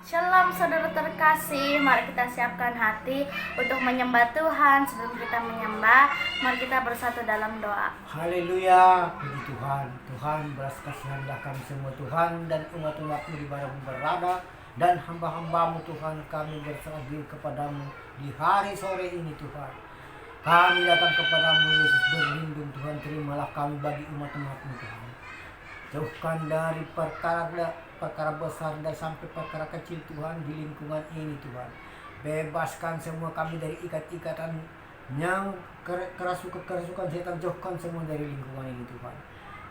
Shalom saudara terkasih, mari kita siapkan hati untuk menyembah Tuhan. Sebelum kita menyembah, mari kita bersatu dalam doa. Haleluya, puji Tuhan. Tuhan belas kasihanlah kami semua Tuhan, dan umat-umat-Mu di mana berada, dan hamba-hamba-Mu Tuhan, kami berserah diri kepadamu di hari sore ini Tuhan. Kami datang kepadamu Yesus berlindung Tuhan, terimalah kami bagi umat-umat-Mu Tuhan. Jauhkan dari perkara besar dan sampai perkara kecil Tuhan di lingkungan ini Tuhan. Bebaskan semua kami dari ikat-ikatan yang kerasukan setan, jauhkan semua dari lingkungan ini Tuhan.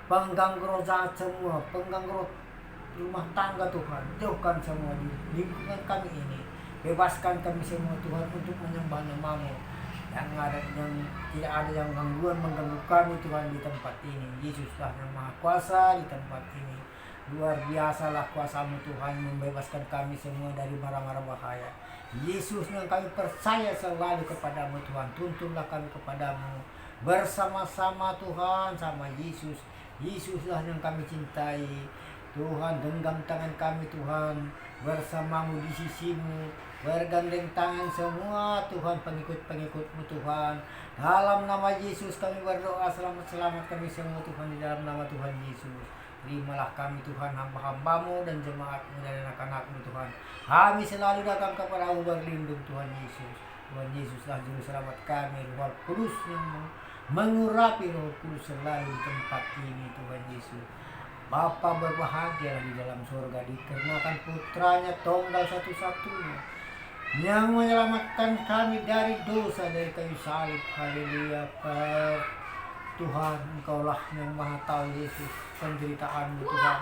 Pengganggu roh jahat semua, pengganggu roh rumah tangga Tuhan, jauhkan semua di lingkungan kami ini. Bebaskan kami semua Tuhan untuk menyembah nama-Mu. Yang tidak ada yang mengganggu kami Tuhan di tempat ini. Yesuslah yang Maha Kuasa di tempat ini. Luar biasalah kuasa-Mu Tuhan, membebaskan kami semua dari mara-mara bahaya. Yesus yang kami percaya selalu kepadamu Tuhan, tuntunlah kami kepadamu bersama-sama Tuhan, sama Yesus. Yesuslah yang kami cintai Tuhan. Genggam tangan kami Tuhan, bersamamu di sisimu, bergandeng tangan semua Tuhan, pengikut-pengikut-Mu Tuhan. Dalam nama Yesus kami berdoa, selamat kami semua Tuhan, di dalam nama Tuhan Yesus. Terimalah kami Tuhan, hamba-hamba-Mu dan jemaat-Mu dan anak-anak-Mu Tuhan. Kami selalu datang kepada-Mu berlindung Tuhan Yesus. Tuhan Yesuslah juru selamat kami. Roh Kudus yang mengurapi, Roh Kudus selalu di tempat ini Tuhan Yesus. Bapa berbahagia di dalam surga dikarenakan putranya tunggal satu-satunya yang menyelamatkan kami dari dosa, dari kayu salib. Haleluya. Tuhan, Engkaulah yang Maha Tahu Yesus penderitaan-Mu Tuhan,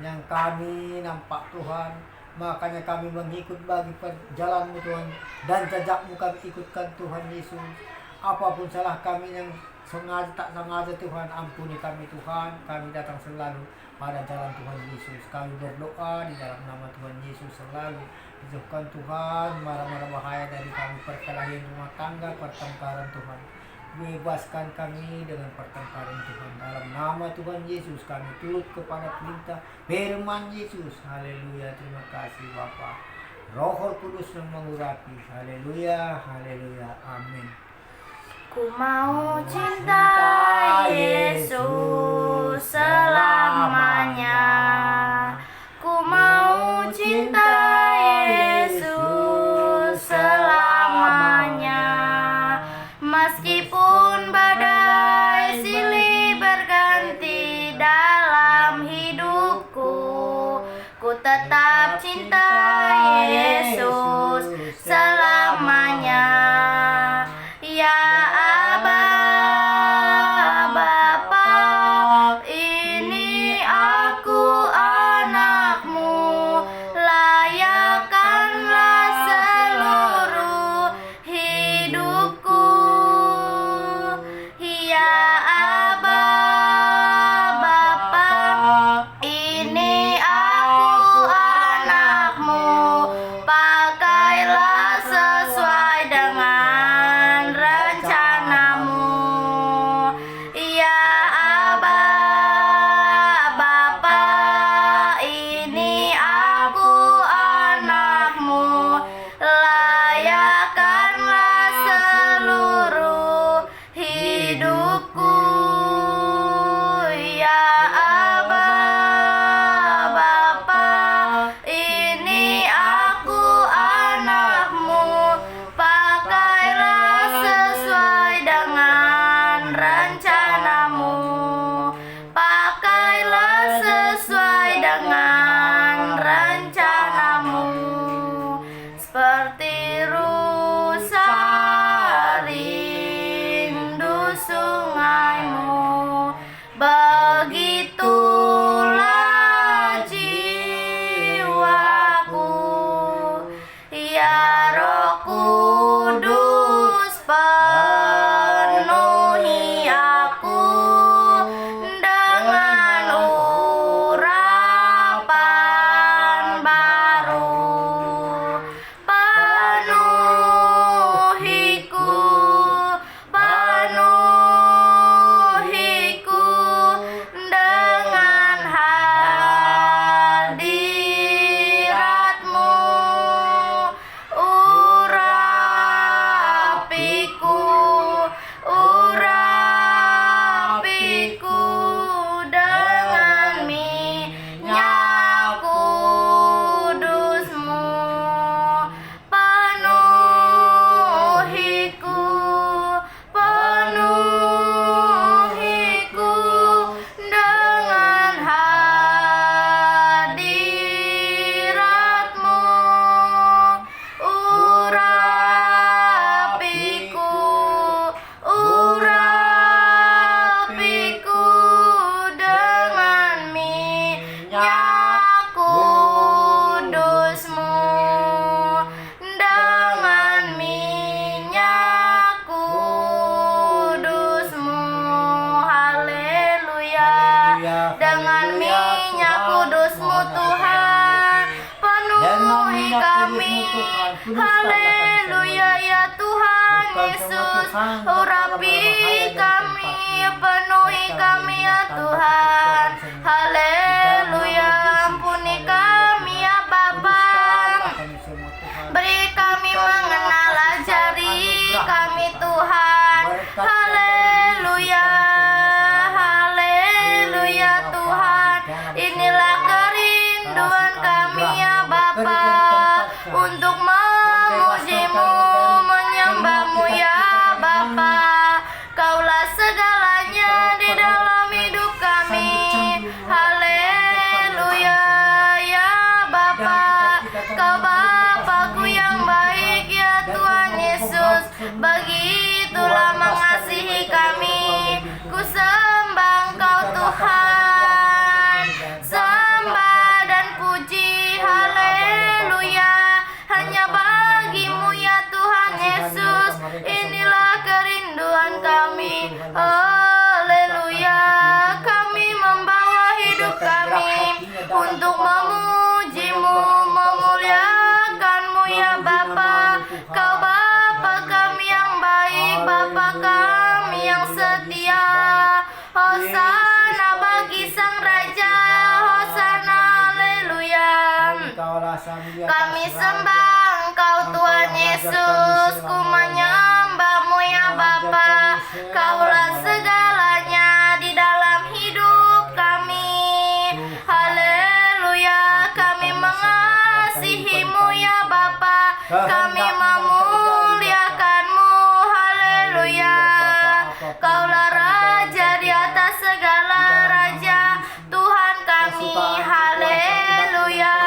yang kami nampak Tuhan. Makanya kami mengikut bagi jalan-Mu Tuhan, dan jejak-Mu kami ikutkan Tuhan Yesus. Apapun salah kami yang sengaja tak sengaja Tuhan, ampuni kami Tuhan. Kami datang selalu pada jalan Tuhan Yesus. Kami berdoa di dalam nama Tuhan Yesus selalu. Dijauhkan Tuhan mara-mara bahaya dari kami, perkelahian rumah tangga, pertengkaran Tuhan. Bebaskan kami dengan pertengkaran Tuhan. Dalam nama Tuhan Yesus kami turut kepada perintah firman Yesus. Haleluya, terima kasih Bapa. Roh Kudus yang mengurapi. Haleluya, haleluya, amin. Ku mau cinta Yesus selamanya. Ku mau cinta Yesus selamanya. Meskipun badai silih berganti dalam hidupku, ku tetap cinta Yesus selamanya. Ya Aba, Bapa, ini aku anak-Mu, layakkanlah seluruh hidupku. Ya Aba, Bapa, ini aku anak-Mu, penuhi kami. Haleluya ya Tuhan Yesus, urapi kami, penuhi kami ya Tuhan. Haleluya, ampuni kami ya Bapa. Beri kami mengenal, ajari kami Tuhan. Haleluya, haleluya Tuhan. Inilah kerinduan kami ya Bapa, untuk memujimu, menyembahmu ya Bapa. Kaulah segalanya di dalam hidup kami. Haleluya ya Bapa, Kau Bapakku yang baik ya Tuhan Yesus, begitulah mengasihi kami. Ku sembah Engkau Tuhan, sembah dan puji, haleluya, hanya bagimu ya Tuhan Yesus. Inilah kerinduan kami, haleluya. Kami membawa hidup kami untuk memujimu, memuliakanmu ya Bapa. Kau Bapa kami yang baik, Bapa kami yang setia. Hosana bagi Sang Raja, Hosana, haleluya. Kami sembah Engkau Tuhan Yesus, ku menyembahmu ya Bapa. Kaulah segalanya di dalam hidup kami. Haleluya, kami mengasihimu ya Bapa. Kami memuliakanmu, haleluya. Kaulah Raja di atas segala raja, Tuhan kami, haleluya.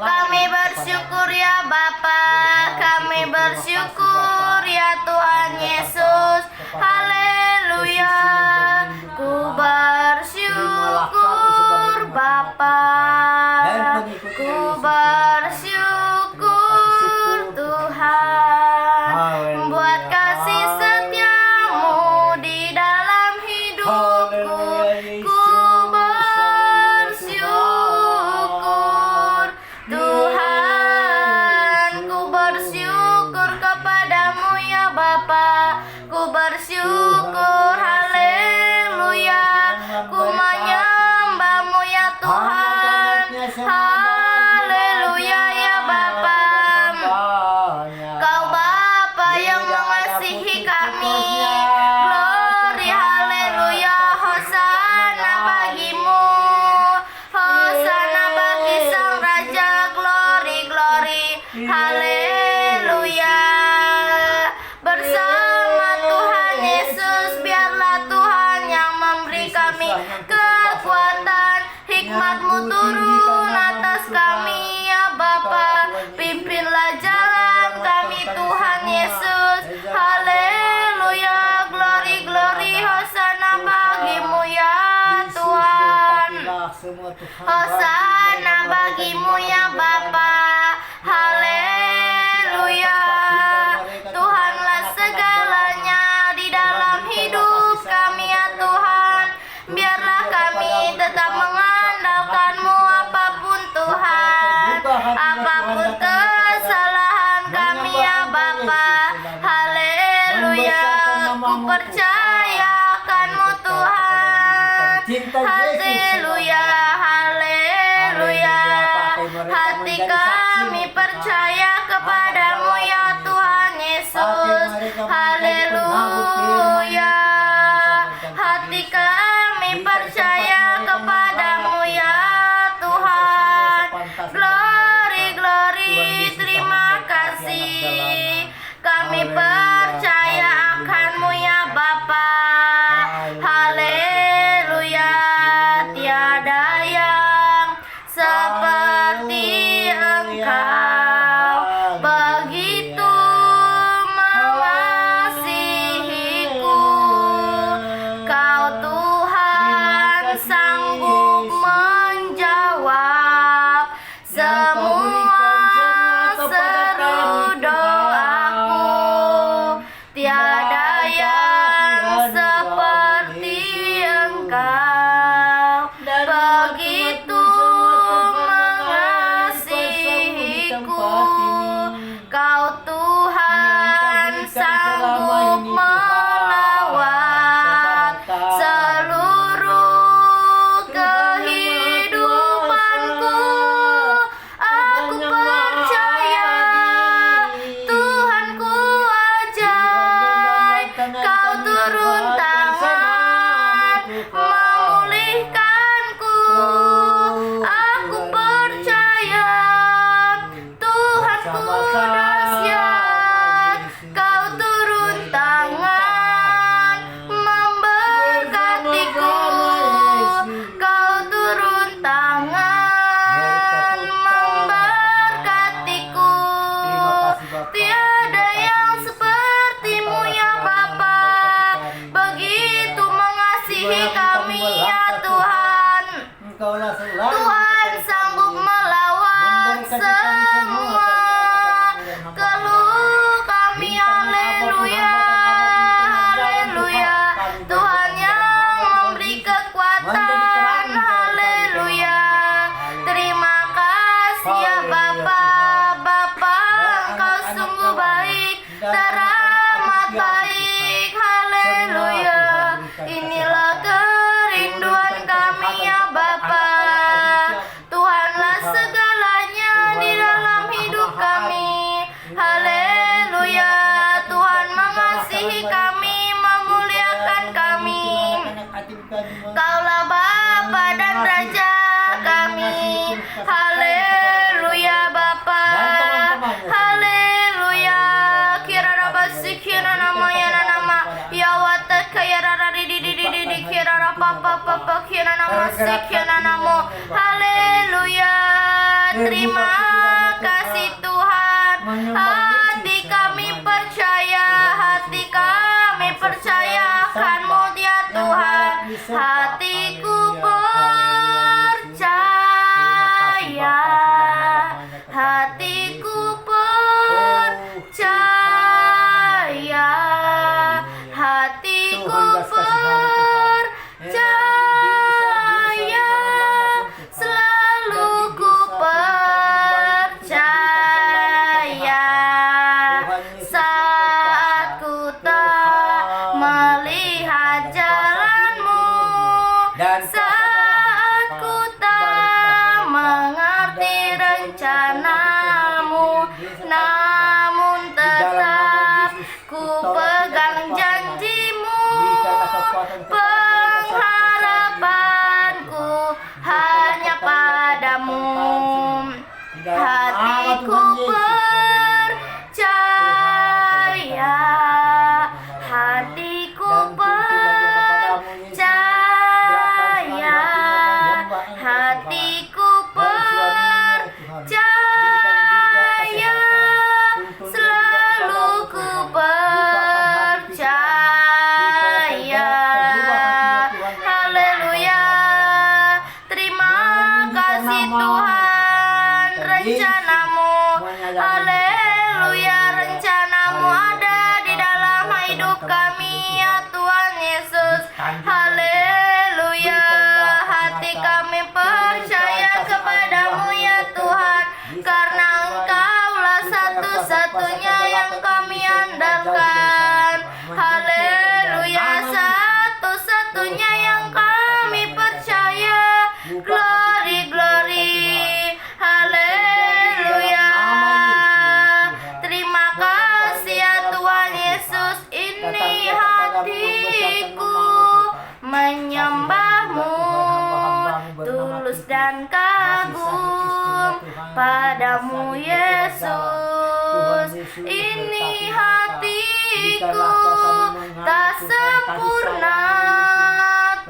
Kami bersyukur ya Bapa, kami bersyukur ya Tuhan Yesus, haleluya. Ku bersyukur Bapa, ku bersyukur Tuhan, buat kasih setiamu di dalam hidupku. Ku bersyukur Tuhan, ku bersyukur kepadamu ya Bapa. Ku bersyukur, haleluya. Ku menyembahmu ya Tuhan, haleluya ya Bapa. Kau Bapa yang mengasihi kami, glory, haleluya. Hosana bagimu, hosana bagi Sang Raja, glory, glory, haleluya. Bersama Tuhan Yesus, biarlah Tuhan yang memberi kami kekuatan, hikmat-Mu turun atas kami ya Bapa. Pimpinlah jalan kami Tuhan Yesus, haleluya, glory, glory, hosana bagimu ya Tuhan. Hosana bagimu ya Bapa, haleluya. Tuhanlah segalanya di dalam hidup kami ya Tuhan. Biarlah kami tetap mengandalkan-Mu apapun Tuhan, apapun kesalahan kami ya Bapa, haleluya. Ku percayakan-Mu Tuhan, haleluya, haleluya. Hati kami percaya kepadamu ya Tuhan Yesus, haleluya. Hati kami percaya kepadamu ya Tuhan, glory, glory, terima kasih. Kami percaya akan-Mu ya Bapa, haleluya. Tiada yang seperti Engkau, begitu mengasihiku. Kau Tuhan sanggup menjawab semua seru doaku. Tiada yang seperti Engkau, begitu mengasihiku. hatiku. ini. Kau Tuhan sanggup melawat seluruh kehidupanku. Aku percaya Tuhanku ajaib. Kau turun tangan memulihkanku. Aku percaya Tuhanku dahsyat. Kau turun tangan memberkatiku. Kau turun tangan memberkatiku. Tiada yang sepertimu ya Bapa, begitu mengasihi kami ya Tuhan. Engkaulah selalu Tuhan sanggup melawat semua keluh kami. Haleluya, haleluya. Tuhan yang memberi kekuatan. Haleluya. Terima kasih ya Bapa. Bapa, Engkau sungguh baik, teramat baik. Haleluya. Inilah kerinduan kami ya Bapa. Tuhanlah segalanya di dalam hidup kami. Haleluya. Tuhan mengasihi kami, memuliakan kami. Kaulah Bapa dan Raja kami. Haleluya Bapa. Haleluya. Kira rabasi kira namanya nama. Ya wata kaya rari di kira rapa kira nama kira namo. Haleluya. Terima kasih Tuhan. Hati kami percaya, hati kami percaya akan-Mu ya Tuhan. Hatiku percaya, hatiku percaya, hatiku percaya, selalu ku percaya. Saat ku tak melihat jalan-Mu, saat ku tak mengerti rencana-Mu, namun tetap ku pegang janji-Mu. Pengharapanku hanya padamu. Hatiku percaya, hatiku percaya, hatiku percaya, selalu ku percaya. Haleluya. Terima kasih Tuhan. Rencana-Mu, haleluya, rencana-Mu ada di dalam hidup kami ya Tuhan Yesus. Haleluya. Hati kami percaya kepadamu ya Tuhan, karena Engkaulah satu-satunya yang kami andalkan. Haleluya. Satu-satunya yang kami percaya. Glory, glory. Haleluya. Terima kasih ya Tuhan Yesus. Ini hatiku menyembah-Mu, tulus dan kagum padamu Yesus. Ini hatiku tak sempurna,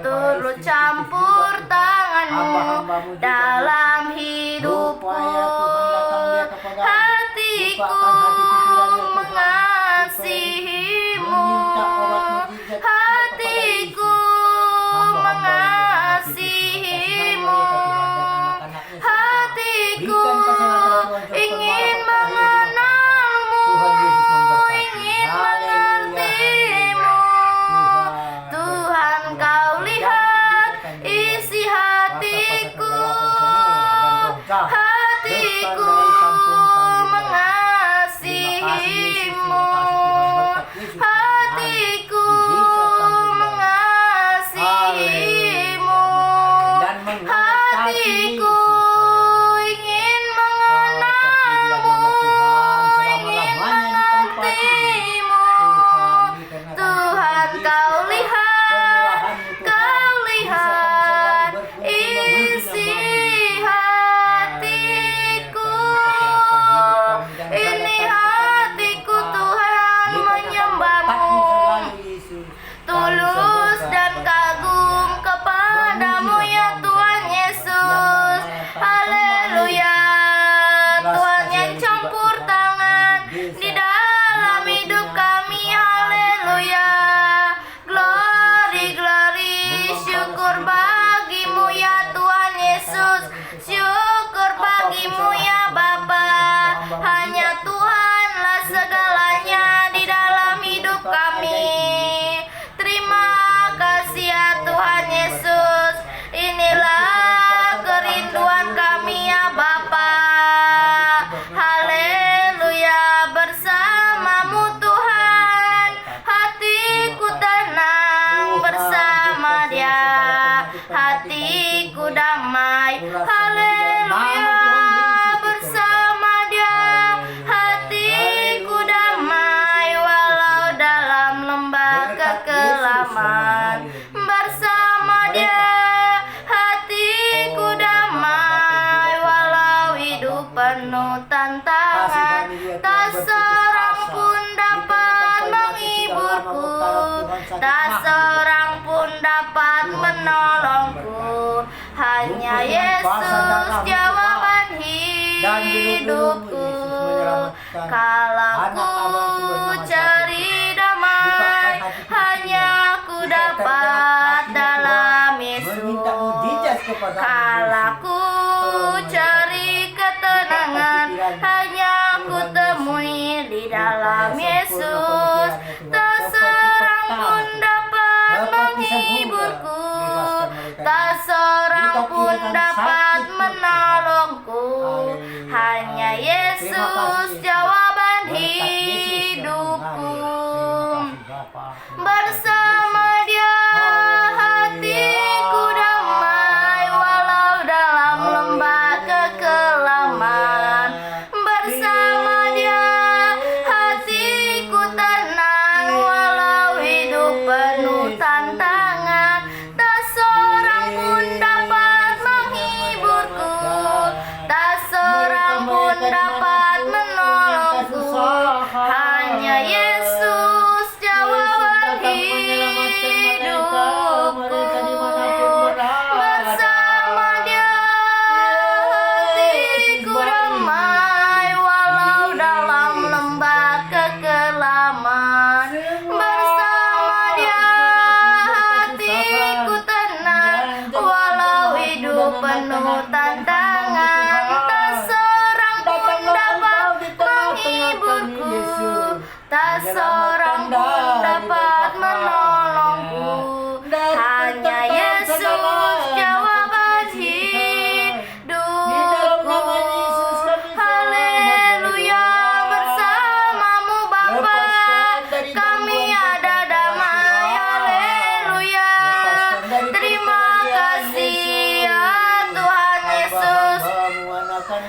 turut campur tangan-Mu dalam hidupku. Hatiku mengasihi-Mu, hatiku mengasihi-Mu, hatiku ingin mengenal-Mu, ingin mengerti-Mu. Tuhan, Kau lihat isi hatiku, hatiku penuh tantangan, tak seorang pun dapat menghiburku, tak seorang pun dapat menolongku. Hanya Yesus jawaban hidupku. Kalau ku cari damai, hanya ku dapat dalam Yesus. Kalau ku cari ketenangan, hanya ku temui di dalam Yesus. Tak seorang pun dapat menghiburku, tak seorang pun dapat menolongku. Hanya Yesus jawaban hidupku. Bersama Dia hatiku damai, walau dalam lembah kekelaman. Bersama Dia hatiku tenang, walau hidup penuh tantangan. Tak seorang pun dapat menghiburku, tak seorang pun dapat menolongku. Hanya Yesus jawaban hidupku. Bersama Dia hatiku damai, walau dalam lembah kekelaman. Bersama Dia hatiku tenang, walau hidup penuh tantangan. Tak seorang pun dapat menghiburku, tak seorang pun dapat menolongku. Hanya Yesus jawaban hidupku. Haleluya, bersamamu Bapa kami ada damai. Haleluya, terima kasih ya Tuhan Yesus.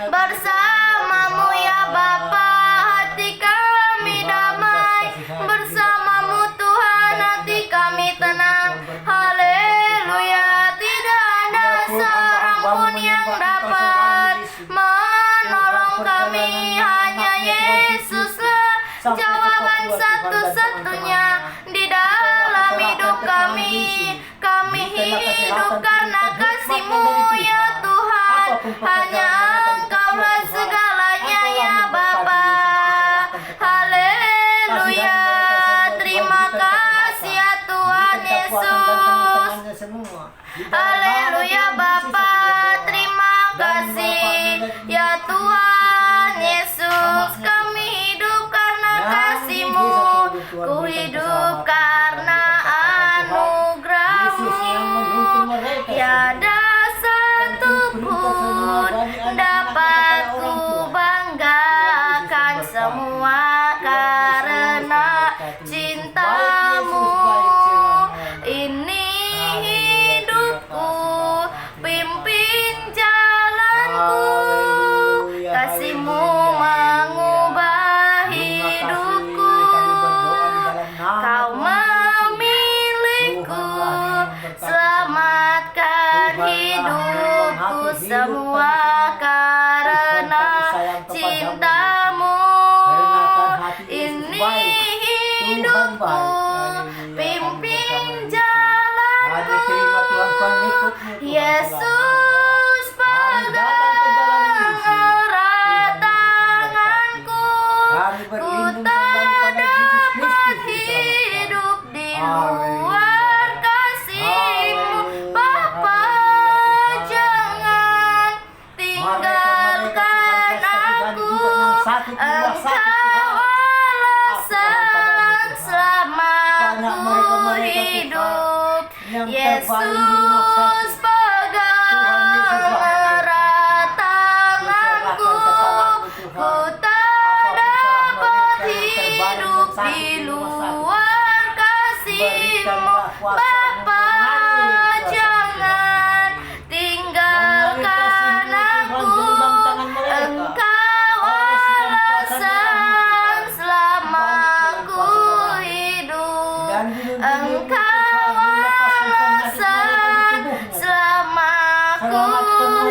Bersamamu ya Bapa, hati kami damai. Bersamamu Tuhan, hati kami tenang. Haleluya, tidak ada seorang pun yang dapat menolong kami. Hanya Yesuslah jawaban satu-satunya di dalam hidup kami. Kami hidup karena kasih-Mu ya Tuhan. Hanya Engkaulah segalanya ya Bapa. Haleluya, terima kasih ya Tuhan Yesus. Haleluya Bapa, terima kasih ya Tuhan Yesus. Kami hidup karena kasih-Mu, ku hidup karena anugerah-Mu. Tiada satupun dapat ku banggakan, semua karena cinta-Mu. Ini hidupku, pimpin jalanku. Kasih-Mu mengubah hidupku. Kau memilihku, selamatkan hidupku. Semua karena cinta-Mu. Ini hidupku, pimpin jalanku. Yesus pegang erat tanganku. Ku tak dapat hidup di luar kasih-Mu. Bapa, jangan tinggalkan aku. Engkau alasan selama ku hidup. Yesus pegang erat tanganku. Ku tak dapat hidup di luar kasih-Mu. Bapa, jangan tinggalkan aku. Engkau alasan selama ku hidup. Engkau alasan selama ku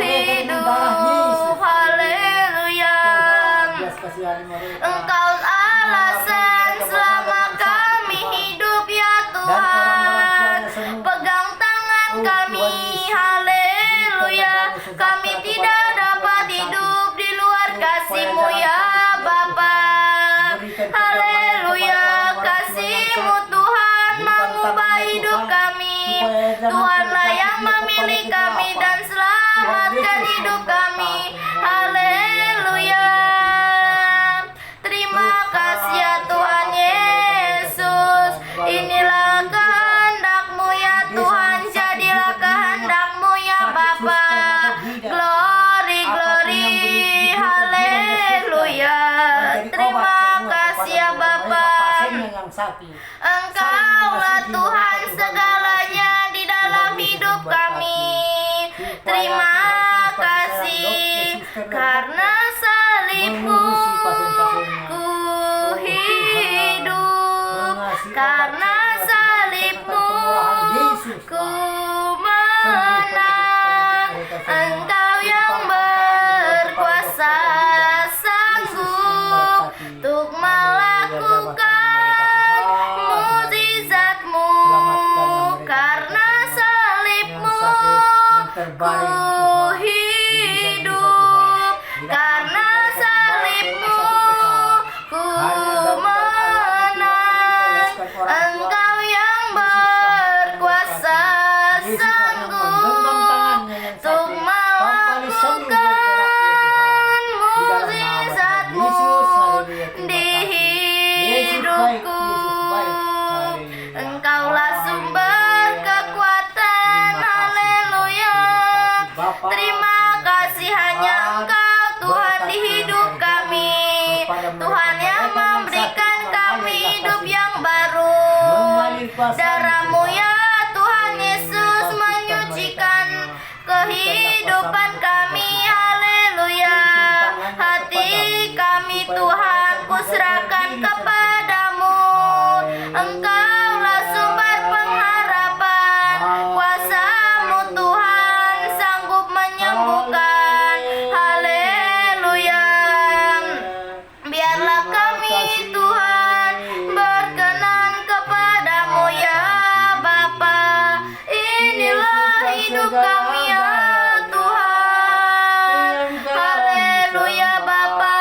hidup. Haleluya. kasihani mereka. Engkau alasan selama kami hidup ya Tuhan. Pegang tangan kami, haleluya. Kami tidak dapat hidup di luar kasih-Mu ya Bapa. Haleluya, kasih-Mu Tuhan mengubah hidup kami. Tuhanlah yang memilih kami dan selamatkan hidup kami. Haleluya. Terima kasih ya Tuhan Yesus. Inilah kehendak-Mu ya Tuhan. Jadilah kehendak-Mu ya Bapa. Glory, glory. Haleluya. Terima kasih ya Bapa. Engkaulah Tuhan segalanya di dalam hidup kami. Terima kasih karena salib-Mu ku hidup, karena salib-Mu ku menang. Engkau yang berkuasa sanggup untuk melakukan mukjizat-Mu, karena salib-Mu ku hidup, karena salib-Mu ku menang. Engkau yang berkuasa sanggup untuk melakukan mukjizat-Mu di hidupku. Engkaulah sumber kekuatan, haleluya. Terima kasih hanya Engkau Tuhan di hidup kami. Tuhan yang memberikan kami hidup yang baru. Darah-Mu ya Tuhan Yesus menyucikan kehidupan kami, haleluya. Hati kami Tuhan kuserahkan kepadamu. Engkaulah sumber pengharapan. Kuasa-Mu Tuhan sanggup menyembuhkan, haleluya. Biarlah kami Tuhan berkenan kepadamu ya Bapa. Inilah hidup kami ya Tuhan. Haleluya Bapa,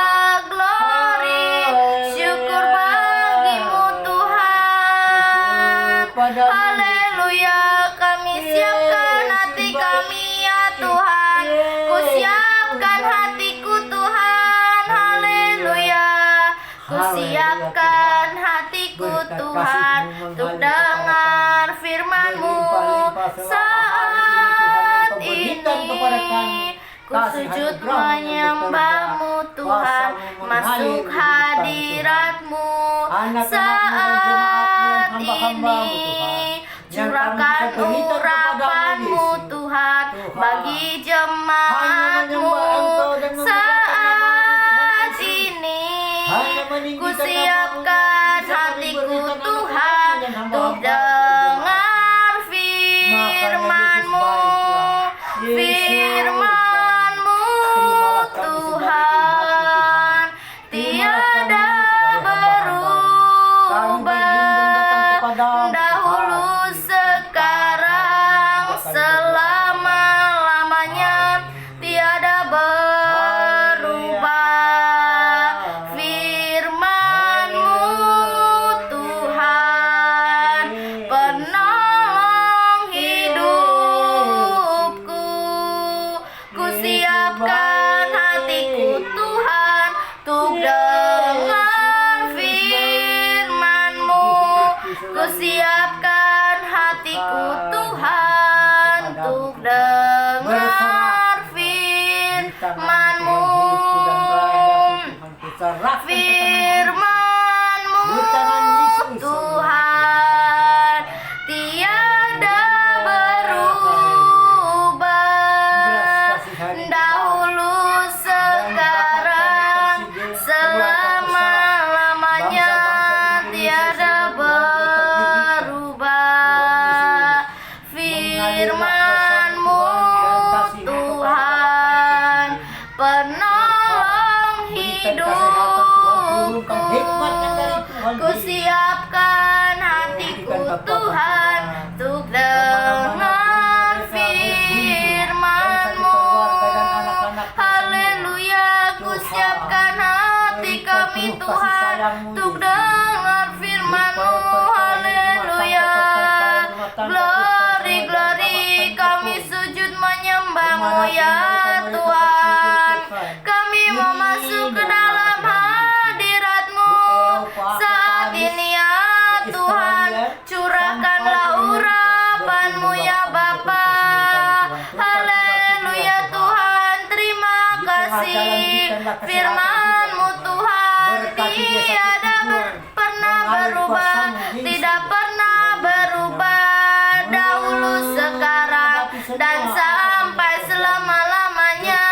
glory, syukur bagi-Mu Tuhan. Haleluya, kami siapkan hati kami ya Tuhan. Ku siapkan hatiku Tuhan, haleluya. Ku siapkan hatiku Tuhan untuk dengar firman-Mu saat ini. Ku sujud menyembah-Mu Tuhan, masuk hadirat-Mu saat ini. Curahkan urapan-Mu Tuhan bagi jemaat-Mu saat ini. Ku siapkan hatiku Tuhan untuk dengar firman-Mu. Firman-Mu Tuhan tiada berubah, dahulu sekarang selama-lamanya tiada berubah. Firman-Mu Tuhan penolong hidupku. Ku siapkan hatiku Tuhan untuk dengar firman-Mu. Ku siapkan hatiku Tuhan untuk dengar firman-Mu. Firman-Mu Tuhan tiada berubah, dahulu sekarang selama-lamanya tiada berubah. Firman-Mu Tuhan penolong hidup. Ku siapkan hatiku Tuhan untuk dengar firman-Mu. Haleluya, ku siapkan hati kami Tuhan untuk dengar firman-Mu. Haleluya, glory, glory, kami sujud menyembah-Mu ya Tuhan. Kami mau masuk ke dalam hadirat-Mu saat ini ya Tuhan. Curahkanlah urapan-Mu ya Bapa. Haleluya Tuhan, terima kasih. Firman-Mu Tuhan tiada pernah berubah, tidak pernah berubah, dahulu, sekarang, dan sampai selama-lamanya.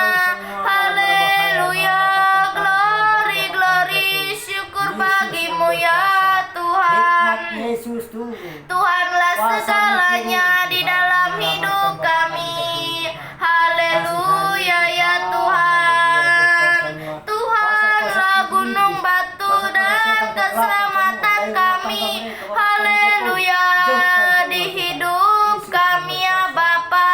Haleluya, glory, glory, syukur bagimu ya Tuhan. Yesus Tuhan. Tuhanlah segalanya di dalam hidup kami. Haleluya ya Tuhan. Tuhanlah gunung batu dan keselamatan kami. Haleluya, di hidup kami ya Bapa.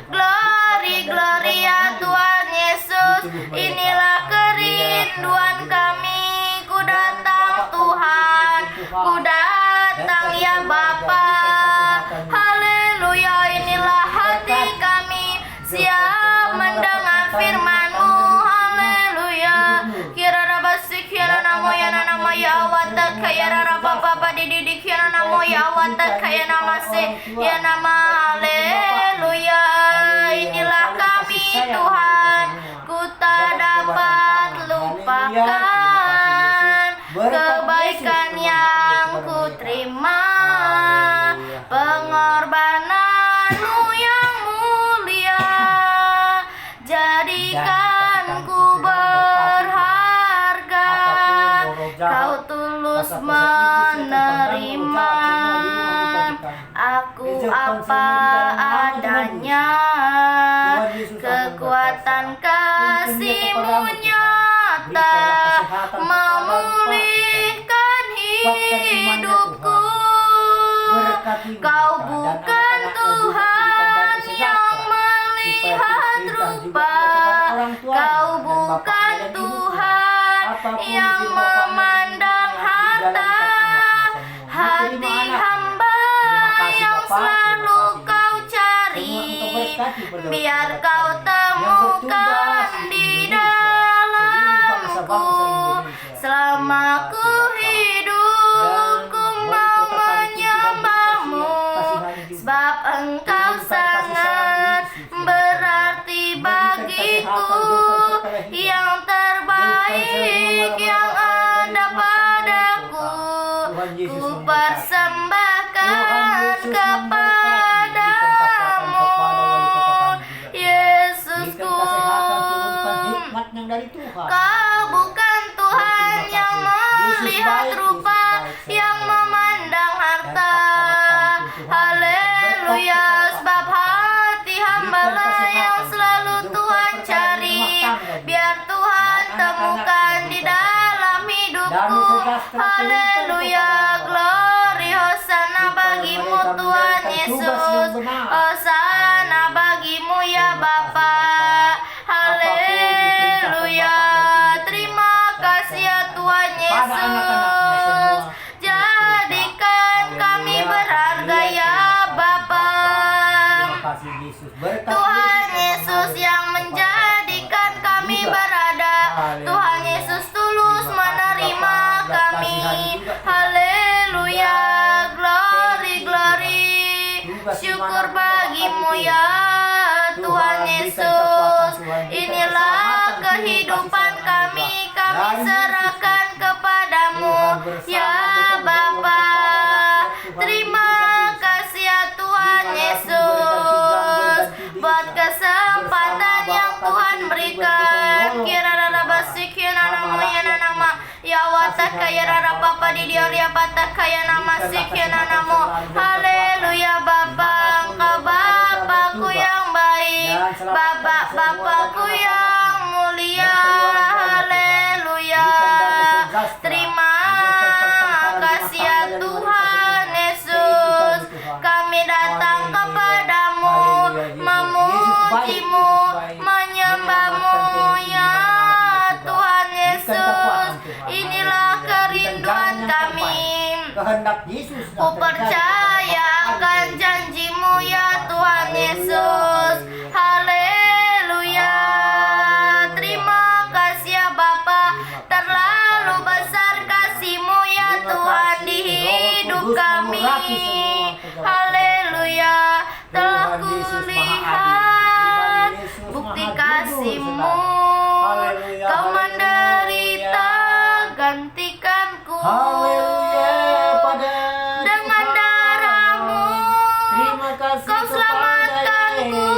Glory, glory ya Tuhan Yesus. Inilah kerinduan kami. Ku datang Tuhan, ku datang ya Bapa. Haleluya, inilah hati kami, siap mendengar firman-Mu. Haleluya. Kira rabasik kira namo ya namo ya watak kaya raba papa dididik kira namo ya watak kaya namase ya nama. Haleluya, inilah kami Tuhan, ku tak dapat lupakan kebaikan yang ku terima, pengorbanan-Mu yang mulia, jadikan ku berharga. Kau tulus menerima aku apa adanya. Kekuatan kasih-Mu nyata memulihkan hidupku. Kau bukan Tuhan yang melihat rupa, Kau bukan Tuhan yang memandang harta. Hati hamba yang selalu Kau cari, biar Kau temukan di dalamku. Selama ku hidup, ku mau menyembah-Mu, sebab Engkau sangat berarti bagiku. Yang terbaik yang ada padaku, ku persembahkan kepadamu, Yesusku. Kau bukan Tuhan yang melihat rupa, yang memandang harta. Haleluya, sebab hati hamba-Lah yang selalu Tuhan cari, biar Tuhan temukan di dalam hidupku. Haleluya, glory, hosana bagimu Tuhan Yesus, hosana bagimu ya Bapa. Haleluya, terima kasih ya Tuhan Yesus. Jadikan kami berharga ya Bapa. Tuhan Yesus yang menjadikan kami berada. Tuhan Yesus tulus menerima kami. Haleluya, glory, glory, syukur bagimu ya Tuhan Yesus. Inilah kehidupan kami, kami serahkan kepadamu ya Bapa. Terima kasih ya Tuhan Yesus buat kesempatan yang Tuhan berikan. Kira rara basik kira nama ya nama ya watak kaya rara papa di dia patak kaya nama sikina namo. Haleluya Bapa, Engkau Bapakku yang baik, Bapakku yang mulia. Haleluya, terima kehendak Yesus. Ku percaya akan janji-Mu ya Tuhan Yesus. Haleluya. Terima kasih ya Bapa. Terlalu besar kasih-Mu ya Tuhan di hidup kami. Haleluya. Telah kulihat bukti kasih-Mu. Kau menderita gantikanku. Haleluya. Dengan darah-Mu Kau selamatkanku.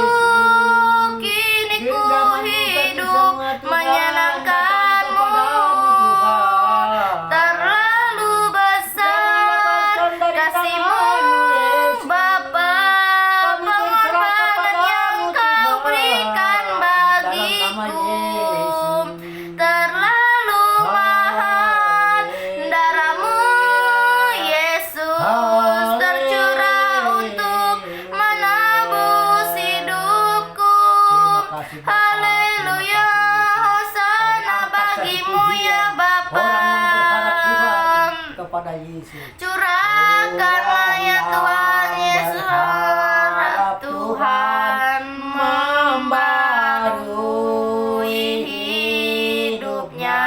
Kini ku hidup menyenangkan-Mu. Terlalu besar kasih-Mu Bapa. Pengorbanan yang Kau berikan bagiku terlalu mahal. Darah-Mu Yesus tercurah untuk menebus hidupku. Haleluya. Hosana bagi-Mu ya Bapa. Kepada Yesus. Curahkanlah ya Tuhan Yesus, harap Tuhan membarui hidupnya.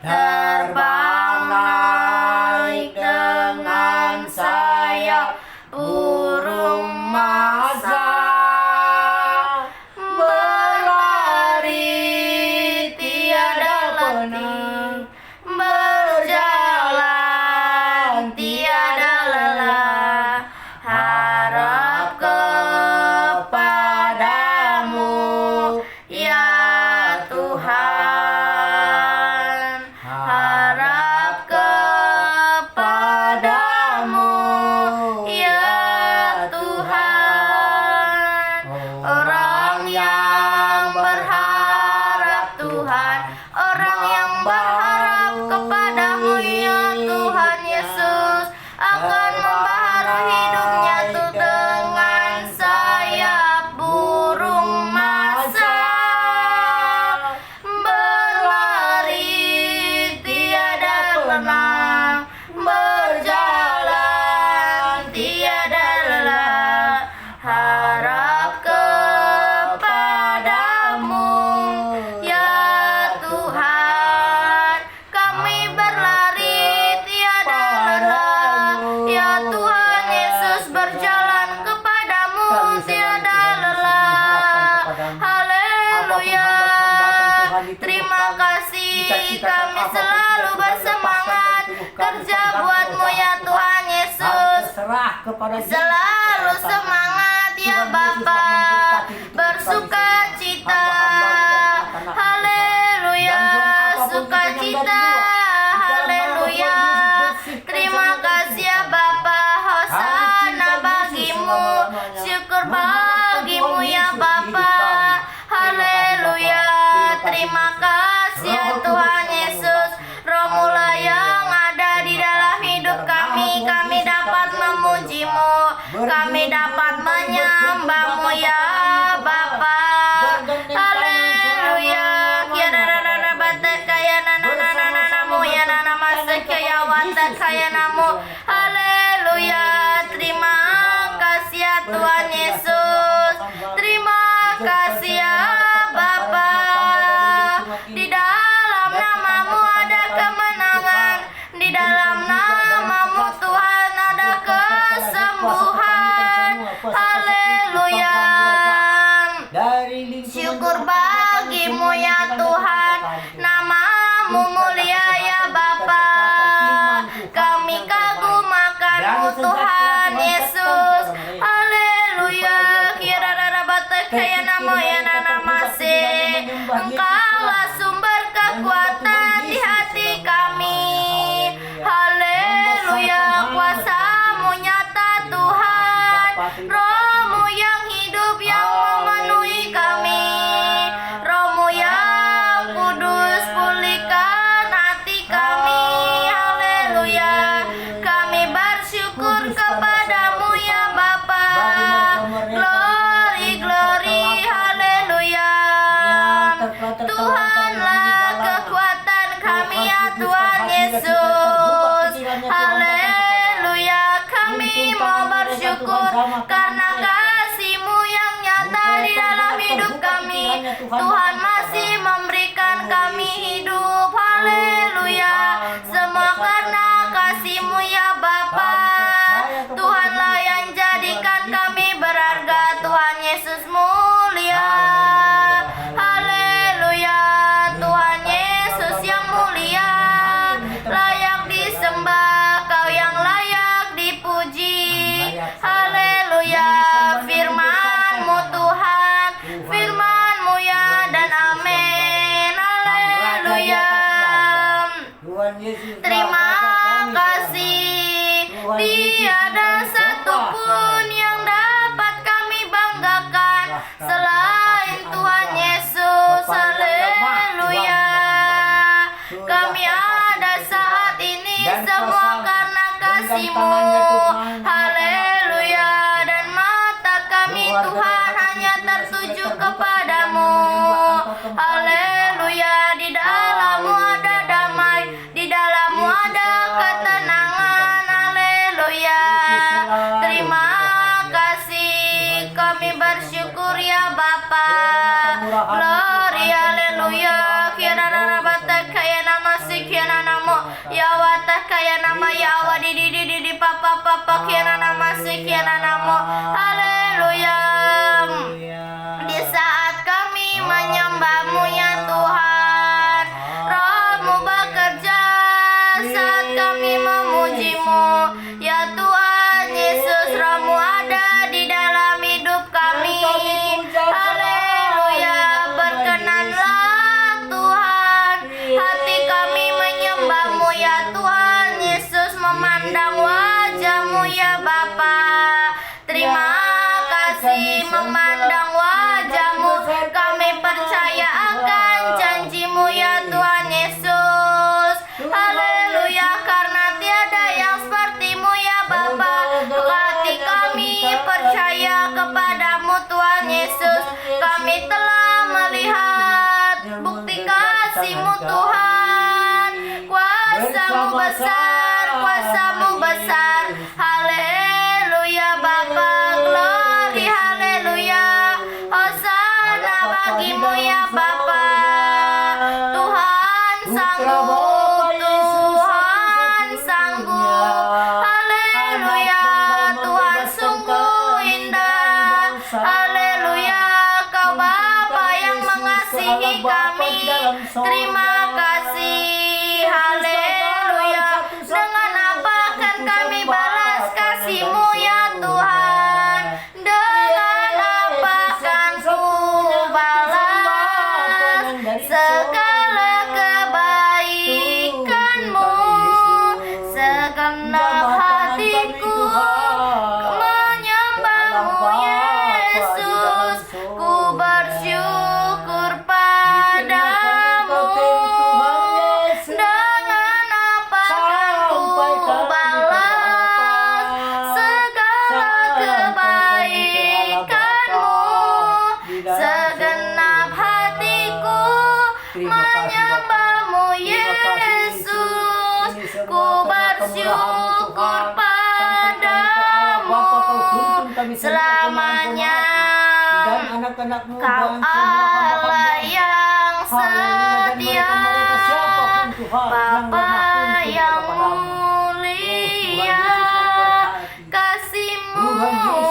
Terbang naik dengan sayap burung masa. Berlari tiada letih, berjalan tiada lelah. Harap kepadamu ya Tuhan. Harap kepadamu ya Tuhan. Orang yang berharap Tuhan, orang yang berharap kepadamu ya Tuhan Yesus, akan membaharui hidupnya tuh dengan sayap burung masa. Berlari tiada tenang, berjalan tiada lelah. Harap kepadamu ya Tuhan. Kami berlari tiada lelah ya Tuhan Yesus, berjalan kepadamu tiada lelah. Haleluya. Terima kasih, kami selalu bersemangat kerja buat-Mu ya Tuhan Yesus. Serah kepada Selalu semangat ya Bapa, bersuka cita. Haleluya, sukacita. Haleluya. Terima kasih ya Bapa. Hosana bagi-Mu, syukur bagi-Mu ya Bapa. Haleluya. Terima kasih ya Tuhan Yesus. Roh-Mu lah yang ada di dalam hidup kami. Kami dapat memuji-Mu, kami dapat menyembah-Mu ya Bapa. Haleluya. Kiararara batakaya nananananamu ya nanamasakaya watakaya namu. Haleluya. Terima kasih ya Tuhan Yesus. Terima kasih ya Bapa. Di dalam nama-Mu ada kemenangan. Di dalam nama-Mu Tuhan ada kesembuhan. Haleluya. Syukur bagi-Mu ya Tuhan. Nama-Mu mulia ya Bapa. Kami kagum akan-Mu Tuhan Yesus. Haleluya. Kirarara batakaya namo ya nanamase. Engkaulah sumber kekuatan di hati kami. Haleluya. Kuasa-Mu nyata Tuhan. Roh-Mu yang hidup yang memenuhi kami. Roh-Mu yang kudus pulihkan hati kami. Haleluya. Kami bersyukur kepadamu ya Bapa. Glory, glory, haleluya. Tuhanlah kekuatan kami ya Tuhan Yesus. Haleluya. bersyukur karena kasih-Mu yang nyata di dalam hidup kami. Tuhan masih memberikan kami hidup. Haleluya. Semua karena kasih-Mu ya Bapa. Tuhanlah yang jadikan kami berharga. Tuhan Yesus mulia. Haleluya. Tuhan Yesus yang mulia, layak disembah, Kau yang layak dipuji. Haleluya. Firman-Mu Tuhan, firman-Mu ya dan amin. Haleluya. Terima kasih. Tiada satupun yang dapat kami banggakan selain Tuhan Yesus. Haleluya. Kami ada saat ini semua karena kasih-Mu. Haleluya. Dan mata kami Tuhan hanya tertuju kepadamu. Haleluya. Di dalam-Mu ada damai, di dalam-Mu ada ketenangan. Haleluya. Terima kasih. Kami bersyukur ya Bapa. Glory haleluya. Kira rabata kaya nama sikiana namo. Ya wata kaya nama ya wadi di papa papa kira nama sikiana namo. Haleluya. Di saat kami menyembah-Mu ya Tuhan, Roh-Mu bekerja saat kami memuji-Mu ya Tuhan Yesus. Roh-Mu ada di dalam hidup kami. Haleluya. Berkenanlah Tuhan hati kami menyembah-Mu ya Tuhan Yesus, memandang wajah-Mu ya Bapa. Terima kasih. Memandang wajah-Mu kami percaya akan janji-Mu ya Tuhan Yesus. Haleluya. Karena tiada yang seperti-Mu ya Bapa. Hati kami percaya kepadamu Tuhan Yesus. Kami telah melihat bukti kasih-Mu Tuhan. Kuasa-Mu besar, kuasa-Mu besar. Haleluya Bapa. Glory haleluya. Hosana bagi-Mu ya Bapa. Tuhan sanggup, Tuhan sanggup. Haleluya. Tuhan sungguh indah. Haleluya. Kau Bapa yang mengasihi kami. Terima kasih. Haleluya. Dengan apa akan kami balas kasih-Mu ya Tuhan? Dengan apa akan ku balas segala kebaikan-Mu? Segenap hatiku menyembah-Mu Yesus. Ku bersyukur padamu. Dengan apa akan ku balas segala kebaikan-Mu? Segenap hatiku menyembah-Mu Yesus. Ku bersyukur padamu selamanya. Kau Allah yang setia, Bapa yang mulia. Kasih-Mu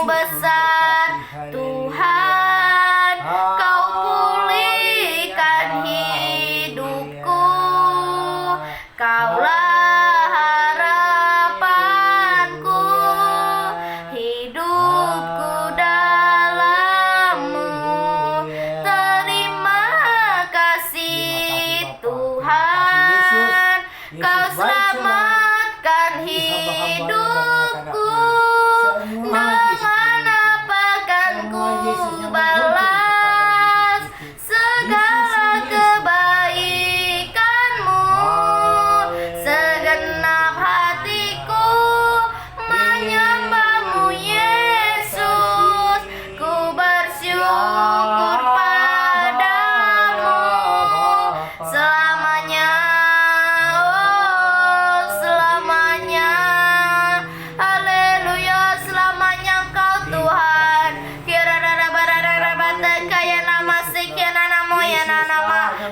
besar Tuhan. Kau pulihkan hidupku. Kaulah harapanku. Hidupku dalam-Mu. Terima kasih Tuhan. Kau selamatkan hidupku. Dengan apa akan ku balas segala kebaikan-Mu? Segenap hatiku menyembah-Mu Yesus. Ku bersyukur padamu selamanya. Oh selamanya.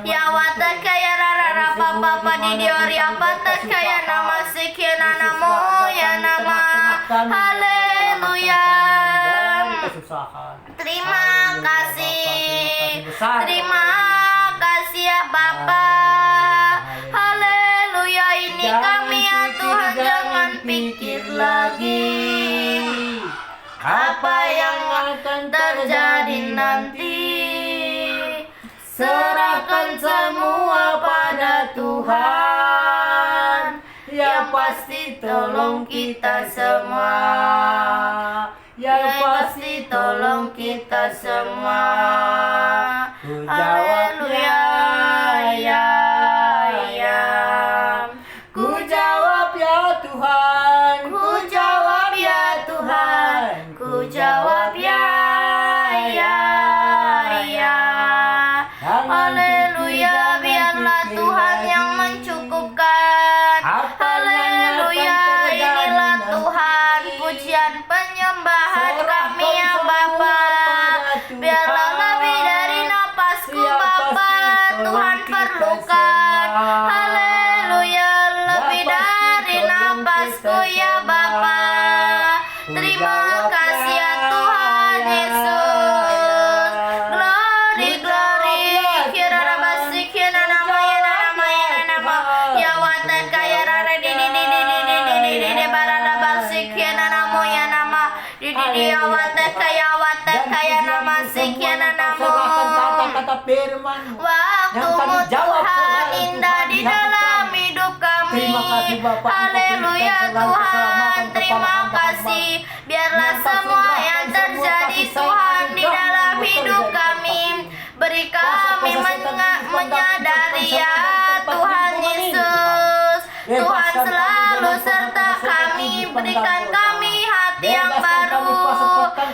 ya wataka ya rara papa di diori apataka ya nama sekian namo ya nama. Haleluya. Terima kasih. Terima kasih ya Bapa. Haleluya, ini kami ya Tuhan, jangan pikir lagi apa yang akan terjadi nanti. Serahkan semua pada Tuhan, yang pasti tolong kita semua. Yang pasti tolong kita semua. Haleluya, ya, ya. Ku jawab ya Tuhan, ku jawab ya Tuhan, ku jawab ya, ya, ya. Haleluya, biarlah Tuhan yang mencukupkan. Haleluya, inilah Tuhan, pujian penyembahan kami ya Bapa. Biarlah lebih dari napasku Bapa, Tuhan perlukan. Haleluya, lebih dari napasku ya Bapa. Terima kasih ya Tuhan Yesus. Glory, glory. Kira rabasi kira nama ya nama ya nama. Ya wataka ya rara di barada basi kira nama ya nama. Di ya wataka ya nama sekian nama. Kata firman Waktumu Tuhan indah di dalam hidup kami. Haleluya Tuhan, terima kasih. Biarlah semua yang terjadi Tuhan di dalam hidup kami, beri kami menyadari ya Tuhan Yesus. Tuhan selalu serta kami, berikan kami hati yang baru.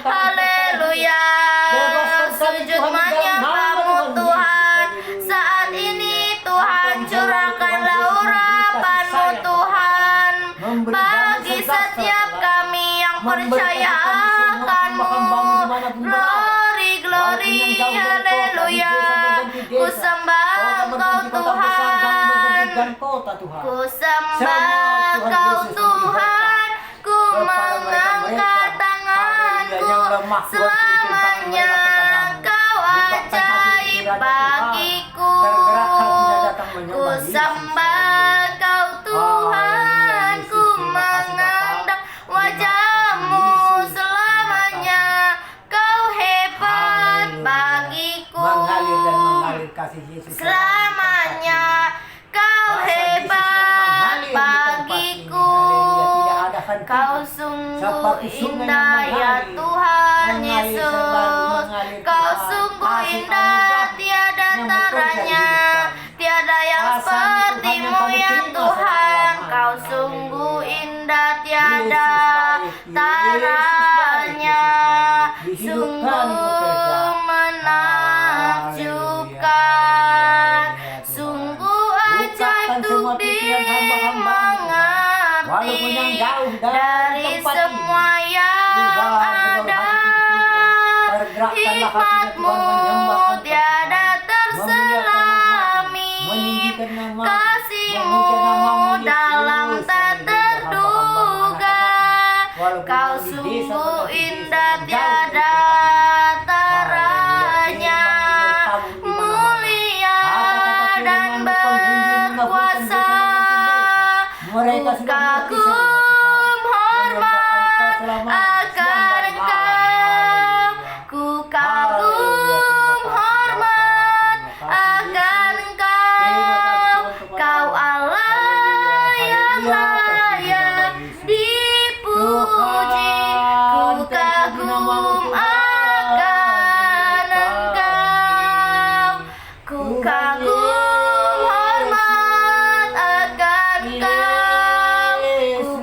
Haleluya, sujud menyembahmu Tuhan. Saat ini Tuhan curahkanlah urapan-Mu Tuhan bagi setiap kami yang percaya akan-Mu. Glory, glory, haleluya. Ku sembah Engkau Tuhan, ku sembah Engkau Tuhan, ku mengangkat tanganku selamanya. Kau ajaib bagiku. Ku sembah Kau Tuhan, ku mengandang wajah-Mu selamanya. Kau hebat bagiku. Selamanya Kau hebat bagiku. Kau sungguh indah ya Tuhan Yesus. Kau sungguh indah, tiada taranya. Tiada yang seperti-Mu ya Tuhan. Kau sungguh indah, tiada taranya. Sungguh menakjubkan, sungguh ajaib untuk dimengerti. Dari semua yang ada, hikmat-Mu tiada terselami. Kasih-Mu dalam tak terduga. Kau sungguh indah, tiada taranya. Mulia dan berkuasa. Ku kagum hormat akan Engkau. Ku kagum hormat akan Engkau. Kau Allah yang layak dipuji. Ku kagum akan Engkau. Ku kagum hormat akan Engkau. Ku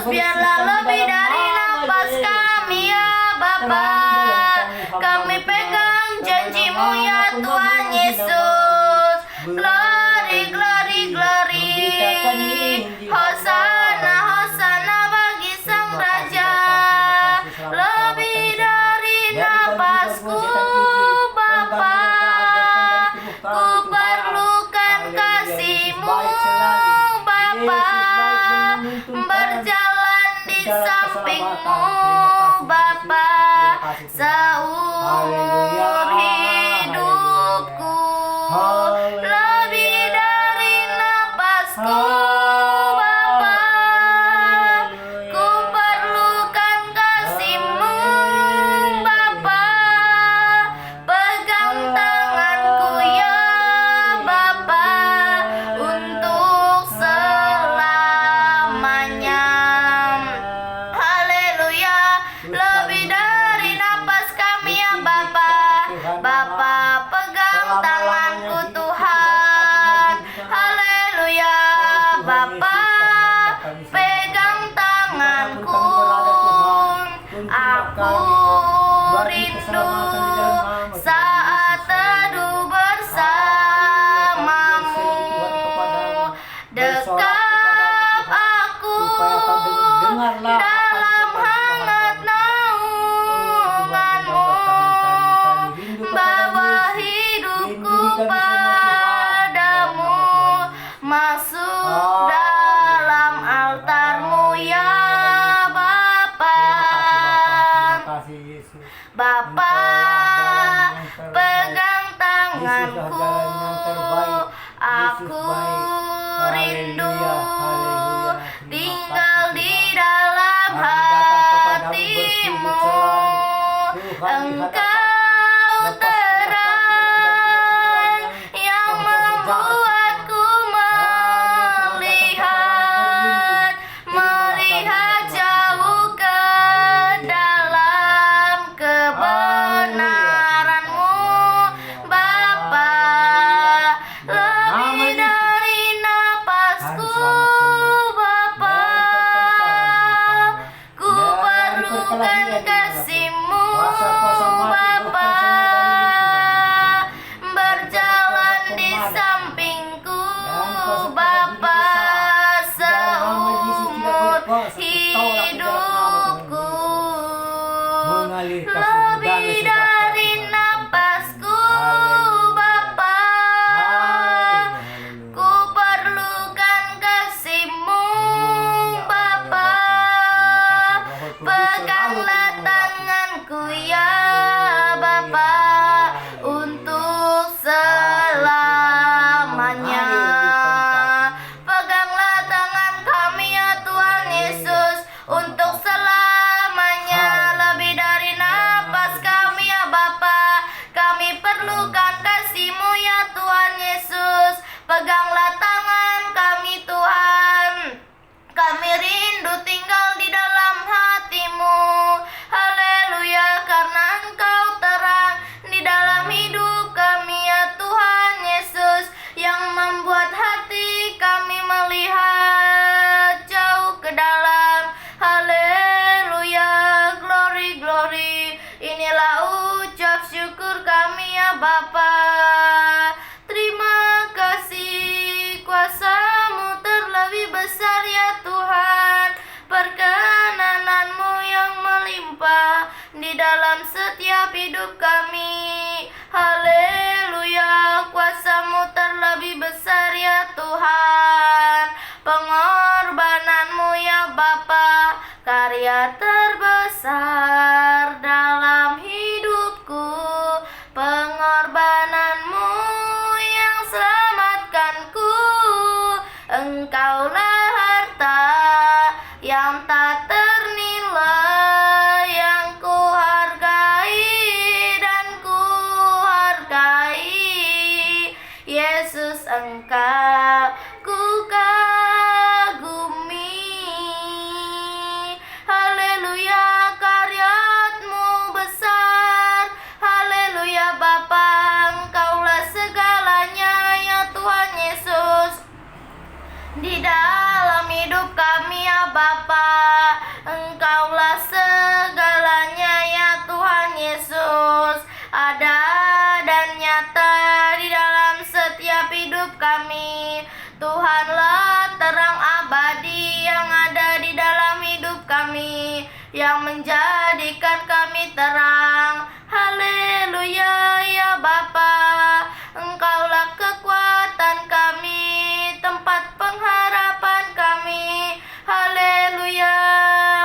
biarlah lebih dari napas kami ya Bapa. Kami pegang janji-Mu ya Tuhan Yesus. Glory, glory, glory. Hosana, hosana bagi Sang Raja. Lebih dari napasku Bapa, ku perlukan kasih-Mu Bapa. Berjalan di samping-Mu Bapa, seumur hidupku. Lebih dari napasku Bapa, ku perlukan kasih-Mu Bapa. Pegang tanganku ya Bapa, untuk selamanya. Haleluya. Lebih dari napas kami ya Bapa. Bapa, pegang tanganku Tuhan. Haleluya. Bapa, pegang tanganku. Aku rindu saat teduh bersama-Mu. Dekap aku dalam hangat naungan-Mu. Bawa hidupku padamu, masuk dalam altar-Mu ya Bapa. Kasih Yesus. Bapa, pegang tanganku. Aku rindu tinggal di dalam hati-Mu. Engkau terang yang membuatku melihat jauh ke dalam kebenaran-Mu Bapa. Lebih dari napasku Bapa, ku perlukan kasih-Mu Bapa. Berjalan di sampingku Bapa, seumur hidupku. Lebih dari napasku Bapa, ku perlukan kasih-Mu Bapa. Peganglah tanganku ya Bapa, untuk selamanya. Peganglah tangan kami ya Tuhan Yesus, untuk selamanya. Lebih dari napas kami ya Bapa, kami perlukan kasih-Mu ya Tuhan Yesus. Peganglah tangan kami Tuhan, kami rindu tinggal di dalam hati-Mu. Haleluya, karena Engkau terang di dalam hidup kami ya Tuhan Yesus, yang membuat hati kami melihat jauh ke dalam. Haleluya, glory, glory. Inilah ucap syukur kami ya Bapa. Terima kasih, kuasa-Mu terlebih besar ya Tuhan. Perkenanan-Mu yang melimpah di dalam setiap hidup kami. Haleluya, kuasa-Mu terlebih besar ya Tuhan. Pengorbanan-Mu ya Bapa, karya terbesar dalam hidupku. Pengorbanan-Mu yang selamatkanku. Engkaulah harta yang tak ternilai, yang ku hargai dan ku hargai. Yesus, Engkau ku kagumi. Haleluya, karya-Mu terang. Haleluya ya Bapa, Engkaulah kekuatan kami, tempat pengharapan kami. Haleluya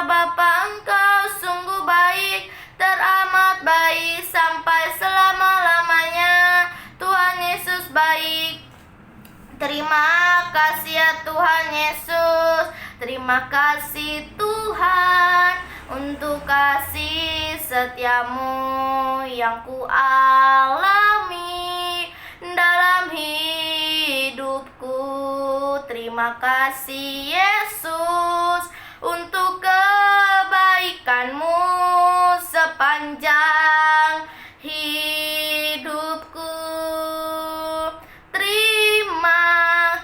Bapa, Engkau sungguh baik, teramat baik sampai selama-lamanya. Tuhan Yesus baik. Terima kasih ya Tuhan Yesus. Terima kasih Tuhan untuk kasih setiamu yang ku alami dalam hidupku. Terima kasih Yesus untuk kebaikanmu sepanjang hidupku. Terima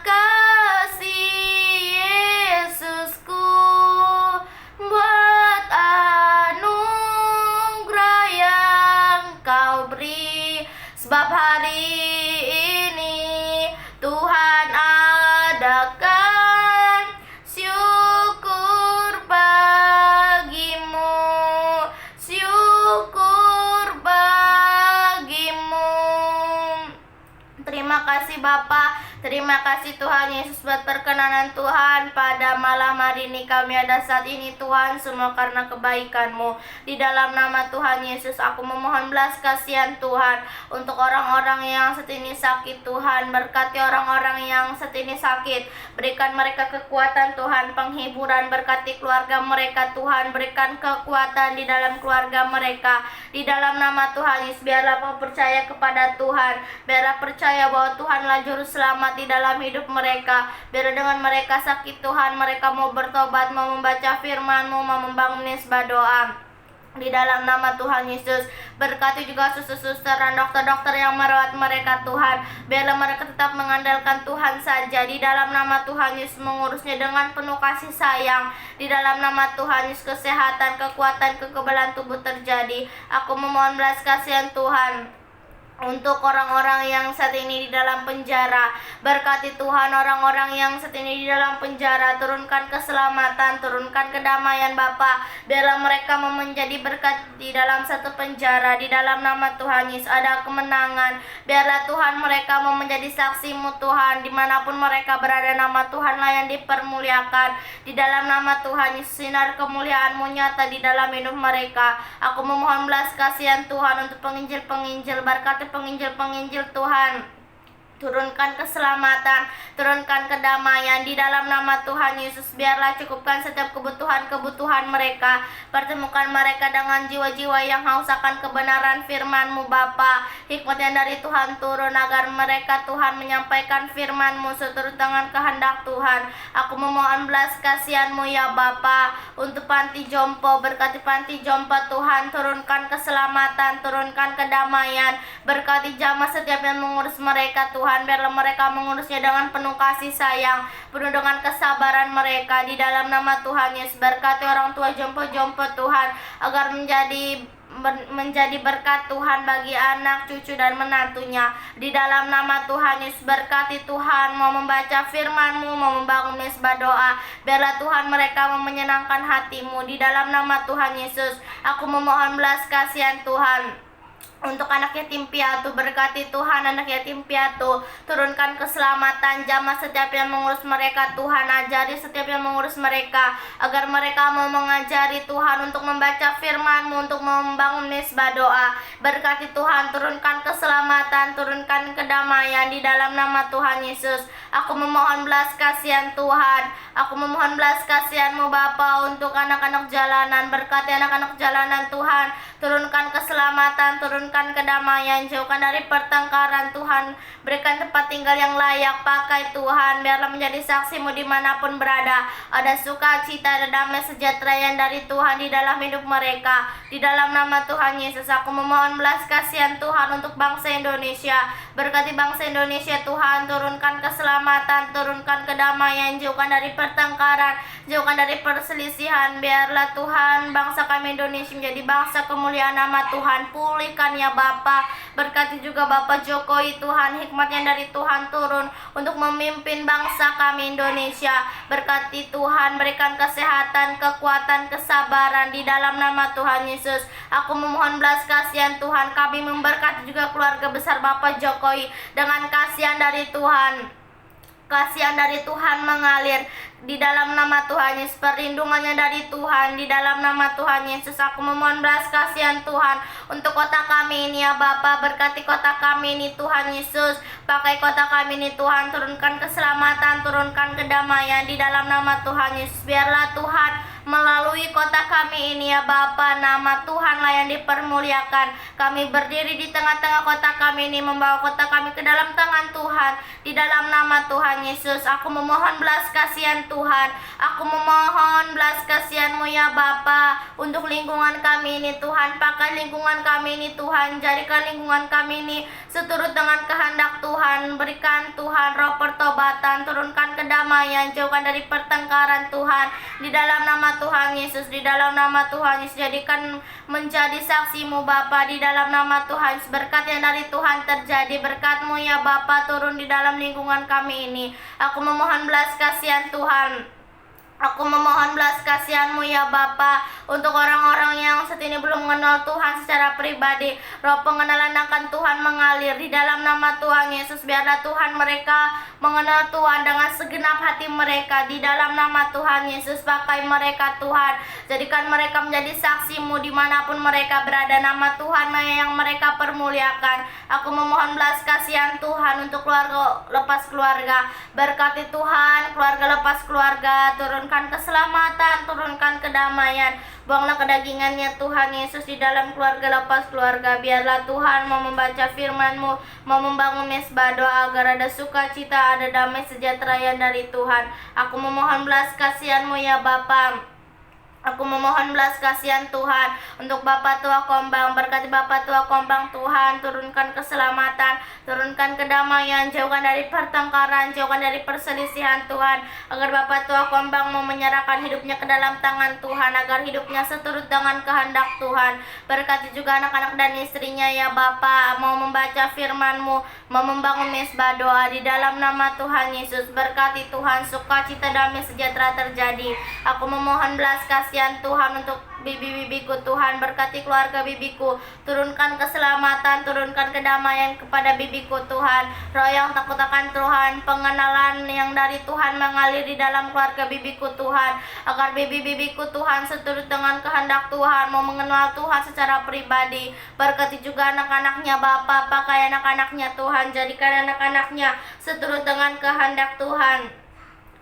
kasih Yesusku buat anugerah yang kau beri. Sebab hari ini Tuhan adakan syukur bagimu, syukur bagimu. Terima kasih Bapa, terima kasih Tuhan Yesus buat perkenanan Tuhan pada malam hari ini. Kami ada saat ini Tuhan, semua karena kebaikan-Mu. Di dalam nama Tuhan Yesus, aku memohon belas kasihan Tuhan untuk orang-orang yang saat ini sakit Tuhan. Berkati orang-orang yang saat ini sakit, berikan mereka kekuatan Tuhan, penghiburan. Berkati keluarga mereka Tuhan, berikan kekuatan di dalam keluarga mereka. Di dalam nama Tuhan Yesus, biarlah kau percaya kepada Tuhan, biarlah percaya bahwa Tuhanlah juru selamat di dalam hidup mereka. Biar dengan mereka sakit Tuhan, mereka mau bertobat, mau membaca firman-Mu, mau membangun nisbah doa. Di dalam nama Tuhan Yesus, berkati juga suster-suster dan dokter-dokter yang merawat mereka Tuhan. Biarlah mereka tetap mengandalkan Tuhan saja. Di dalam nama Tuhan Yesus, mengurusnya dengan penuh kasih sayang. Di dalam nama Tuhan Yesus, kesehatan, kekuatan, kekebalan tubuh terjadi. Aku memohon belas kasihan Tuhan untuk orang-orang yang saat ini di dalam penjara. Berkati Tuhan orang-orang yang saat ini di dalam penjara. Turunkan keselamatan, turunkan kedamaian Bapa. Biarlah mereka menjadi berkat di dalam satu penjara. Di dalam nama Tuhan Yesus ada kemenangan. Biarlah Tuhan mereka mau menjadi saksi-Mu Tuhan. Dimanapun mereka berada, nama Tuhanlah yang dipermuliakan. Di dalam nama Tuhan Yesus, sinar kemuliaan-Mu nyata di dalam hidup mereka. Aku memohon belas kasihan Tuhan untuk penginjil-penginjil. Berkati penginjil-penginjil Tuhan, turunkan keselamatan, turunkan kedamaian di dalam nama Tuhan Yesus. Biarlah cukupkan setiap kebutuhan-kebutuhan mereka. Pertemukan mereka dengan jiwa-jiwa yang haus akan kebenaran firman-Mu Bapa. Hikmat yang dari Tuhan turun agar mereka Tuhan menyampaikan firman-Mu seturut dengan kehendak Tuhan. Aku memohon belas kasihan-Mu ya Bapa untuk panti jompo. Berkati panti jompo Tuhan, turunkan keselamatan, turunkan kedamaian. Berkati jamaah setiap yang mengurus mereka Tuhan. Biarlah mereka mengurusnya dengan penuh kasih sayang, penuh dengan kesabaran mereka. Di dalam nama Tuhan Yesus, berkati orang tua jompo-jompo Tuhan, agar menjadi berkat Tuhan bagi anak, cucu, dan menantunya. Di dalam nama Tuhan Yesus, berkati Tuhan mau membaca firman-Mu, mau membangun nisbah doa. Biarlah Tuhan mereka mau menyenangkan hati-Mu. Di dalam nama Tuhan Yesus, aku memohon belas kasihan Tuhan untuk anak yatim piatu. Berkati Tuhan anak yatim piatu, turunkan keselamatan jamaah setiap yang mengurus mereka Tuhan. Ajari setiap yang mengurus mereka agar mereka mau mengajari Tuhan untuk membaca firman-Mu, untuk membangun nisbah doa. Berkati Tuhan, turunkan keselamatan, turunkan kedamaian di dalam nama Tuhan Yesus. Aku memohon belas kasihan Tuhan, aku memohon belas kasihan-Mu Bapa untuk anak-anak jalanan. Berkati anak-anak jalanan Tuhan, turunkan keselamatan, turunkan kedamaian, jauhkan dari pertengkaran Tuhan. Berikan tempat tinggal yang layak pakai Tuhan. Biarlah menjadi saksi-Mu dimanapun berada. Ada sukacita, ada damai sejahtera yang dari Tuhan di dalam hidup mereka. Di dalam nama Tuhan Yesus, aku memohon belas kasihan Tuhan untuk bangsa Indonesia. Berkati bangsa Indonesia Tuhan, turunkan keselamatan, turunkan kedamaian, jauhkan dari pertengkaran, jauhkan dari perselisihan. Biarlah Tuhan bangsa kami Indonesia menjadi bangsa kemuliaan nama Tuhan. Pulihkan ya Bapa. Berkati juga Bapak Jokowi Tuhan, hikmatnya dari Tuhan turun untuk memimpin bangsa kami Indonesia. Berkati Tuhan, berikan kesehatan, kekuatan, kesabaran di dalam nama Tuhan Yesus. Aku memohon belas kasihan Tuhan, kami memberkati juga keluarga besar Bapak Jokowi dengan kasihan dari Tuhan. Kasihan dari Tuhan mengalir di dalam nama Tuhan Yesus, perlindungannya dari Tuhan di dalam nama Tuhan Yesus. Aku memohon belas kasihan Tuhan untuk kota kami ini ya Bapa. Berkati kota kami ini Tuhan Yesus. Pakai kota kami ini Tuhan, turunkan keselamatan, turunkan kedamaian di dalam nama Tuhan Yesus. Biarlah Tuhan melalui kota kami ini ya Bapa, nama Tuhanlah yang dipermuliakan. Kami berdiri di tengah-tengah kota kami ini, membawa kota kami ke dalam tangan Tuhan di dalam nama Tuhan Yesus. Aku memohon belas kasihan Tuhan, aku memohon belas kasihan-Mu ya Bapa untuk lingkungan kami ini Tuhan. Pakai lingkungan kami ini Tuhan, jadikan lingkungan kami ini seturut dengan kehendak Tuhan. Berikan Tuhan roh pertobatan, turunkan kedamaian, jauhkan dari pertengkaran Tuhan di dalam nama Tuhan Yesus. Di dalam nama Tuhan Yesus, jadikan menjadi saksi-Mu Bapa di dalam nama Tuhan Yesus. Berkat yang dari Tuhan terjadi, berkat-Mu ya Bapa turun di dalam lingkungan kami ini. Aku memohon belas kasihan Tuhan. Aku memohon belas kasihan-Mu ya Bapa untuk orang-orang yang saat ini belum mengenal Tuhan secara pribadi. Roh pengenalan akan Tuhan mengalir di dalam nama Tuhan Yesus. Biarlah Tuhan mereka mengenal Tuhan dengan segenap hati mereka di dalam nama Tuhan Yesus. Pakai mereka Tuhan, jadikan mereka menjadi saksi-Mu dimanapun mereka berada. Nama Tuhan yang mereka permuliakan. Aku memohon belas kasihan Tuhan untuk keluarga lepas keluarga. Berkati Tuhan keluarga lepas keluarga, turunkan keselamatan, turunkan kedamaian. Buanglah kedagingannya Tuhan Yesus di dalam keluarga lepas keluarga. Biarlah Tuhan mau membaca firman-Mu, mau membangun mesbah doa agar ada sukacita, ada damai sejahtera yang dari Tuhan. Aku memohon belas kasihan-Mu ya Bapa. Aku memohon belas kasihan Tuhan untuk Bapak Tua Kombang. Berkati Bapak Tua Kombang Tuhan, turunkan keselamatan, turunkan kedamaian, jauhkan dari pertengkaran, jauhkan dari perselisihan Tuhan. Agar Bapak Tua Kombang mau menyerahkan hidupnya ke dalam tangan Tuhan, agar hidupnya seturut dengan kehendak Tuhan. Berkati juga anak-anak dan istrinya ya Bapak, mau membaca firman-Mu, mau membangun mesbah doa di dalam nama Tuhan Yesus. Berkati Tuhan, sukacita damai sejahtera terjadi. Aku memohon belas kasihan Tuhan untuk bibi-bibiku Tuhan. Berkati keluarga bibiku, turunkan keselamatan, turunkan kedamaian kepada bibiku Tuhan. Roh yang takut akan Tuhan, pengenalan yang dari Tuhan mengalir di dalam keluarga bibiku Tuhan, agar bibi-bibiku Tuhan seturut dengan kehendak Tuhan, mau mengenal Tuhan secara pribadi. Berkati juga anak-anaknya Bapa, pakai anak-anaknya Tuhan, jadikan anak-anaknya seturut dengan kehendak Tuhan.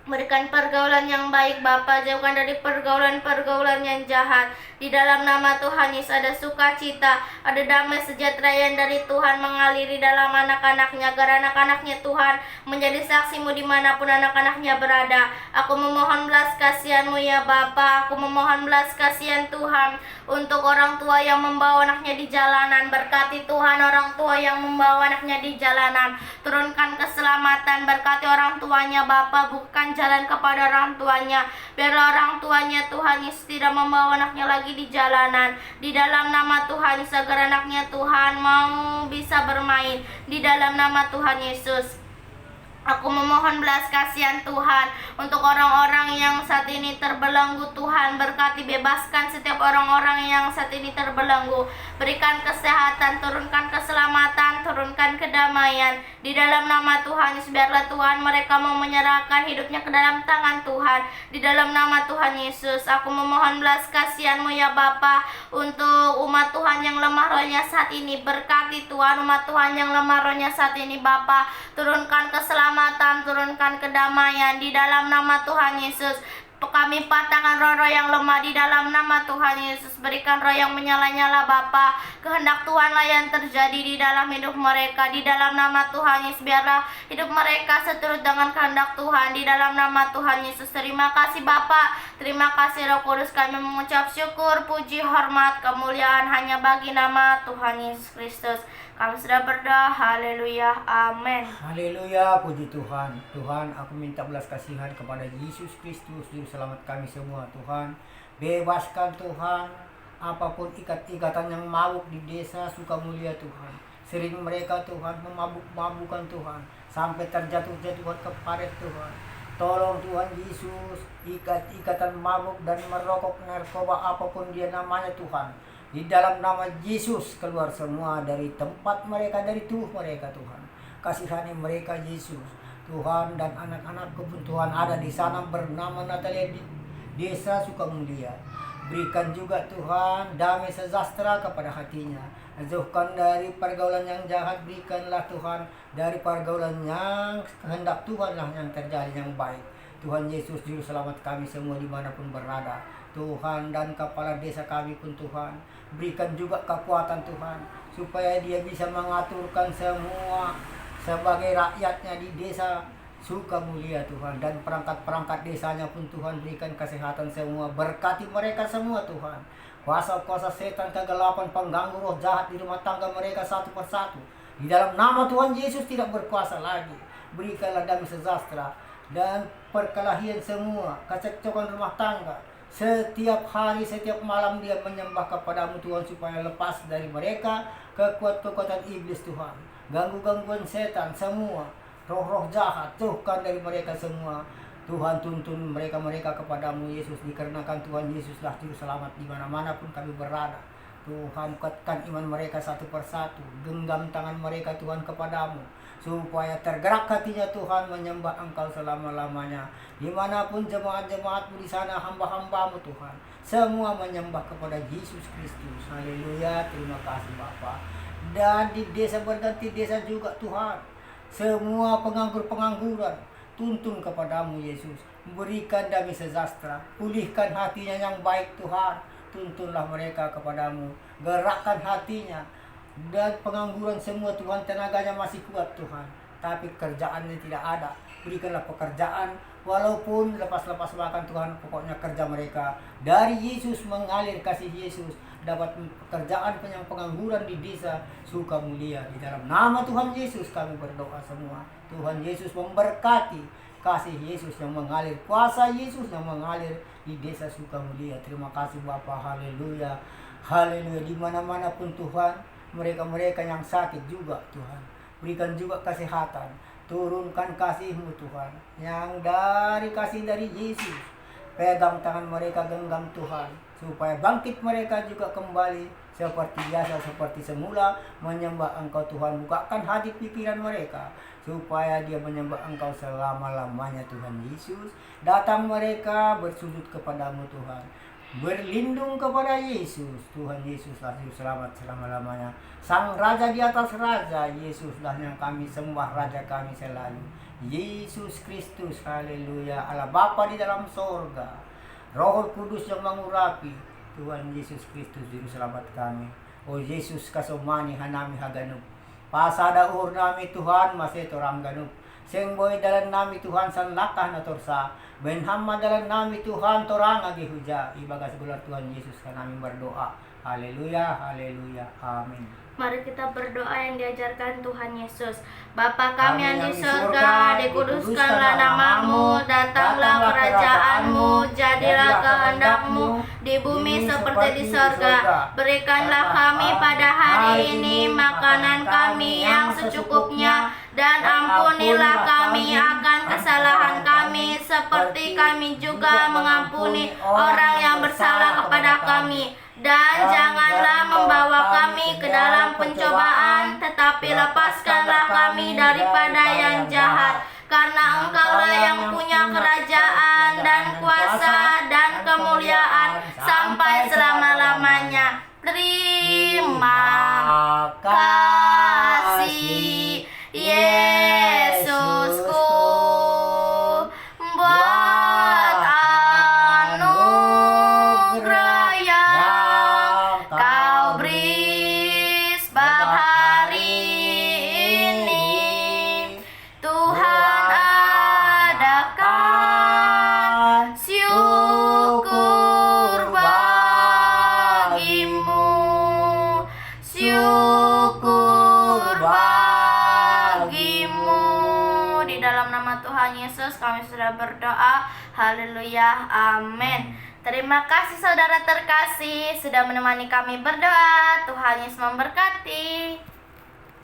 Berikan pergaulan yang baik Bapa, jauhkan dari pergaulan-pergaulan yang jahat. Di dalam nama Tuhan Yesus ada sukacita, ada damai sejahtera yang dari Tuhan mengaliri dalam anak-anaknya, agar anak-anaknya Tuhan menjadi saksi-Mu dimanapun anak-anaknya berada. Aku memohon belas kasihan-Mu ya Bapa. Aku memohon belas kasihan Tuhan untuk orang tua yang membawa anaknya di jalanan. Berkati Tuhan orang tua yang membawa anaknya di jalanan, turunkan keselamatan. Berkati orang tuanya Bapa, bukan jalan kepada orang tuanya. Biarlah orang tuanya Tuhan Yesus tidak membawa anaknya lagi di jalanan. Di dalam nama Tuhan Yesus, agar anaknya Tuhan mau bisa bermain di dalam nama Tuhan Yesus. Aku memohon belas kasihan Tuhan untuk orang-orang yang saat ini terbelenggu Tuhan. Berkati, bebaskan setiap orang-orang yang saat ini terbelenggu. Berikan kesehatan, turunkan keselamatan, turunkan kedamaian. Di dalam nama Tuhan Yesus, biarlah Tuhan mereka mau menyerahkan hidupnya ke dalam tangan Tuhan. Di dalam nama Tuhan Yesus, aku memohon belas kasihan-Mu ya Bapa untuk umat Tuhan yang lemah rohnya saat ini. Berkati Tuhan umat Tuhan yang lemah rohnya saat ini Bapa. Turunkan keselamatan, turunkan kedamaian di dalam nama Tuhan Yesus. Kami patahkan roh-roh yang lemah di dalam nama Tuhan Yesus. Berikan roh yang menyala-nyala Bapa. Kehendak Tuhanlah yang terjadi di dalam hidup mereka. Di dalam nama Tuhan Yesus, biarlah hidup mereka seturut dengan kehendak Tuhan. Di dalam nama Tuhan Yesus. Terima kasih Bapa, terima kasih Roh Kudus. Kami mengucap syukur, puji, hormat, kemuliaan hanya bagi nama Tuhan Yesus Kristus. Kami sudah berdoa, haleluya, amin. Haleluya, puji Tuhan. Tuhan, aku minta belas kasihan kepada Yesus Kristus, Juru Selamat kami semua Tuhan. Bebaskan Tuhan apapun ikat-ikatan yang mabuk di desa Sukamulia Tuhan. Sering mereka Tuhan memabuk-mabukan Tuhan, sampai terjatuh-jatuhan ke paret Tuhan. Tolong Tuhan Yesus, ikat-ikatan mabuk dan merokok narkoba apapun dia namanya Tuhan. Di dalam nama Yesus keluar semua dari tempat mereka, dari tubuh mereka Tuhan. Kasihani mereka Yesus. Tuhan dan anak-anakku pun Tuhan ada di sana bernama Natalia di desa Sukamulia. Berikan juga Tuhan damai sejahtera kepada hatinya. Jauhkan dari pergaulan yang jahat, berikanlah Tuhan dari pergaulan yang kehendak Tuhan lah yang terjadi yang baik. Tuhan Yesus juru selamat kami semua dimanapun berada. Tuhan dan kepala desa kami pun Tuhan, berikan juga kekuatan Tuhan, supaya dia bisa mengaturkan semua sebagai rakyatnya di desa Sukamulia Tuhan, dan perangkat-perangkat desanya pun Tuhan berikan kesehatan semua, berkati mereka semua Tuhan. Kuasa-kuasa setan, kegelapan, pengganggu roh jahat di rumah tangga mereka satu persatu, di dalam nama Tuhan Yesus tidak berkuasa lagi. Berikanlah damai sejahtera dan perkelahian semua, kecekcokan rumah tangga. Setiap hari, setiap malam dia menyembah kepadamu Tuhan, supaya lepas dari mereka kekuatan iblis Tuhan, ganggu-gangguan setan semua, roh-roh jahat, jauhkan dari mereka semua. Tuhan tuntun mereka kepadamu Yesus, dikarenakan Tuhan Yesuslah juru selamat di mana-mana pun kami berada. Tuhan, kuatkan iman mereka satu persatu, genggam tangan mereka Tuhan kepadamu, supaya tergerak hatinya Tuhan menyembah Engkau selama-lamanya. Dimanapun jemaat-jemaatmu di sana, hamba-hambamu Tuhan, semua menyembah kepada Yesus Kristus. Haleluya, terima kasih Bapa. Dan di desa berganti desa juga Tuhan, semua pengangguran, tuntun kepadamu Yesus, berikan damai sejahtera, pulihkan hatinya yang baik Tuhan, tuntunlah mereka kepadamu, gerakkan hatinya. Dan pengangguran semua Tuhan, tenaganya masih kuat Tuhan, tapi kerjaannya tidak ada, berikanlah pekerjaan, walaupun lepas-lepas makan Tuhan, pokoknya kerja mereka dari Yesus mengalir kasih Yesus, dapat pekerjaan yang pengangguran di desa Sukamulia. Di dalam nama Tuhan Yesus kami berdoa semua. Tuhan Yesus memberkati, kasih Yesus yang mengalir, kuasa Yesus yang mengalir di desa Sukamulia. Terima kasih Bapa, haleluya, haleluya. Di mana-mana pun Tuhan, mereka-mereka yang sakit juga Tuhan, berikan juga kesehatan, turunkan kasih-Mu Tuhan, yang dari kasih dari Yesus. Pegang tangan mereka, genggam Tuhan, supaya bangkit mereka juga kembali seperti biasa, seperti semula menyembah Engkau Tuhan. Bukakan hati pikiran mereka, supaya dia menyembah Engkau selama-lamanya Tuhan Yesus. Datang mereka bersujud kepadamu Tuhan, berlindung kepada Yesus. Tuhan Yesuslah juru selamat selama-lamanya, Sang Raja di atas raja. Yesuslah yang kami sembah, Raja kami selalu, Yesus Kristus. Haleluya. Allah Bapa di dalam sorga, Roh Kudus yang mengurapi, Tuhan Yesus Kristus juru selamat kami. O Yesus kasumani hanami haganub, pasada uhur nami Tuhan masih torang ganup, sengboy dalan nami Tuhan san lakah na torsa, benhamma dalan nami Tuhan torang agi huja. Ibaga segular Tuhan Yesus kan kami berdoa. Haleluya, haleluya, amin. Mari kita berdoa yang diajarkan Tuhan Yesus. Bapa kami yang di surga, dikuduskanlah namamu, datanglah kerajaan-Mu, jadilah kehendak-Mu di bumi seperti di surga. Berikanlah kami pada hari ini makanan kami yang secukupnya, dan ampunilah kami akan kesalahan kami, seperti kami juga mengampuni orang yang bersalah kepada kami. Dan janganlah membawa kami ke dalam pencobaan, tetapi lepaskanlah kami daripada yang jahat. Karena Engkaulah yang punya kerajaan dan kuasa dan kemuliaan sampai selama-lamanya. Terima kasih Yesusku buat anugerah yang Kau beri sebab hari ini Tuhan adakan syukur bagimu, syukur bagimu. Di dalam nama Tuhan Yesus kami sudah berdoa. Haleluya, amin. Terima kasih saudara terkasih sudah menemani kami berdoa. Tuhan Yesus memberkati.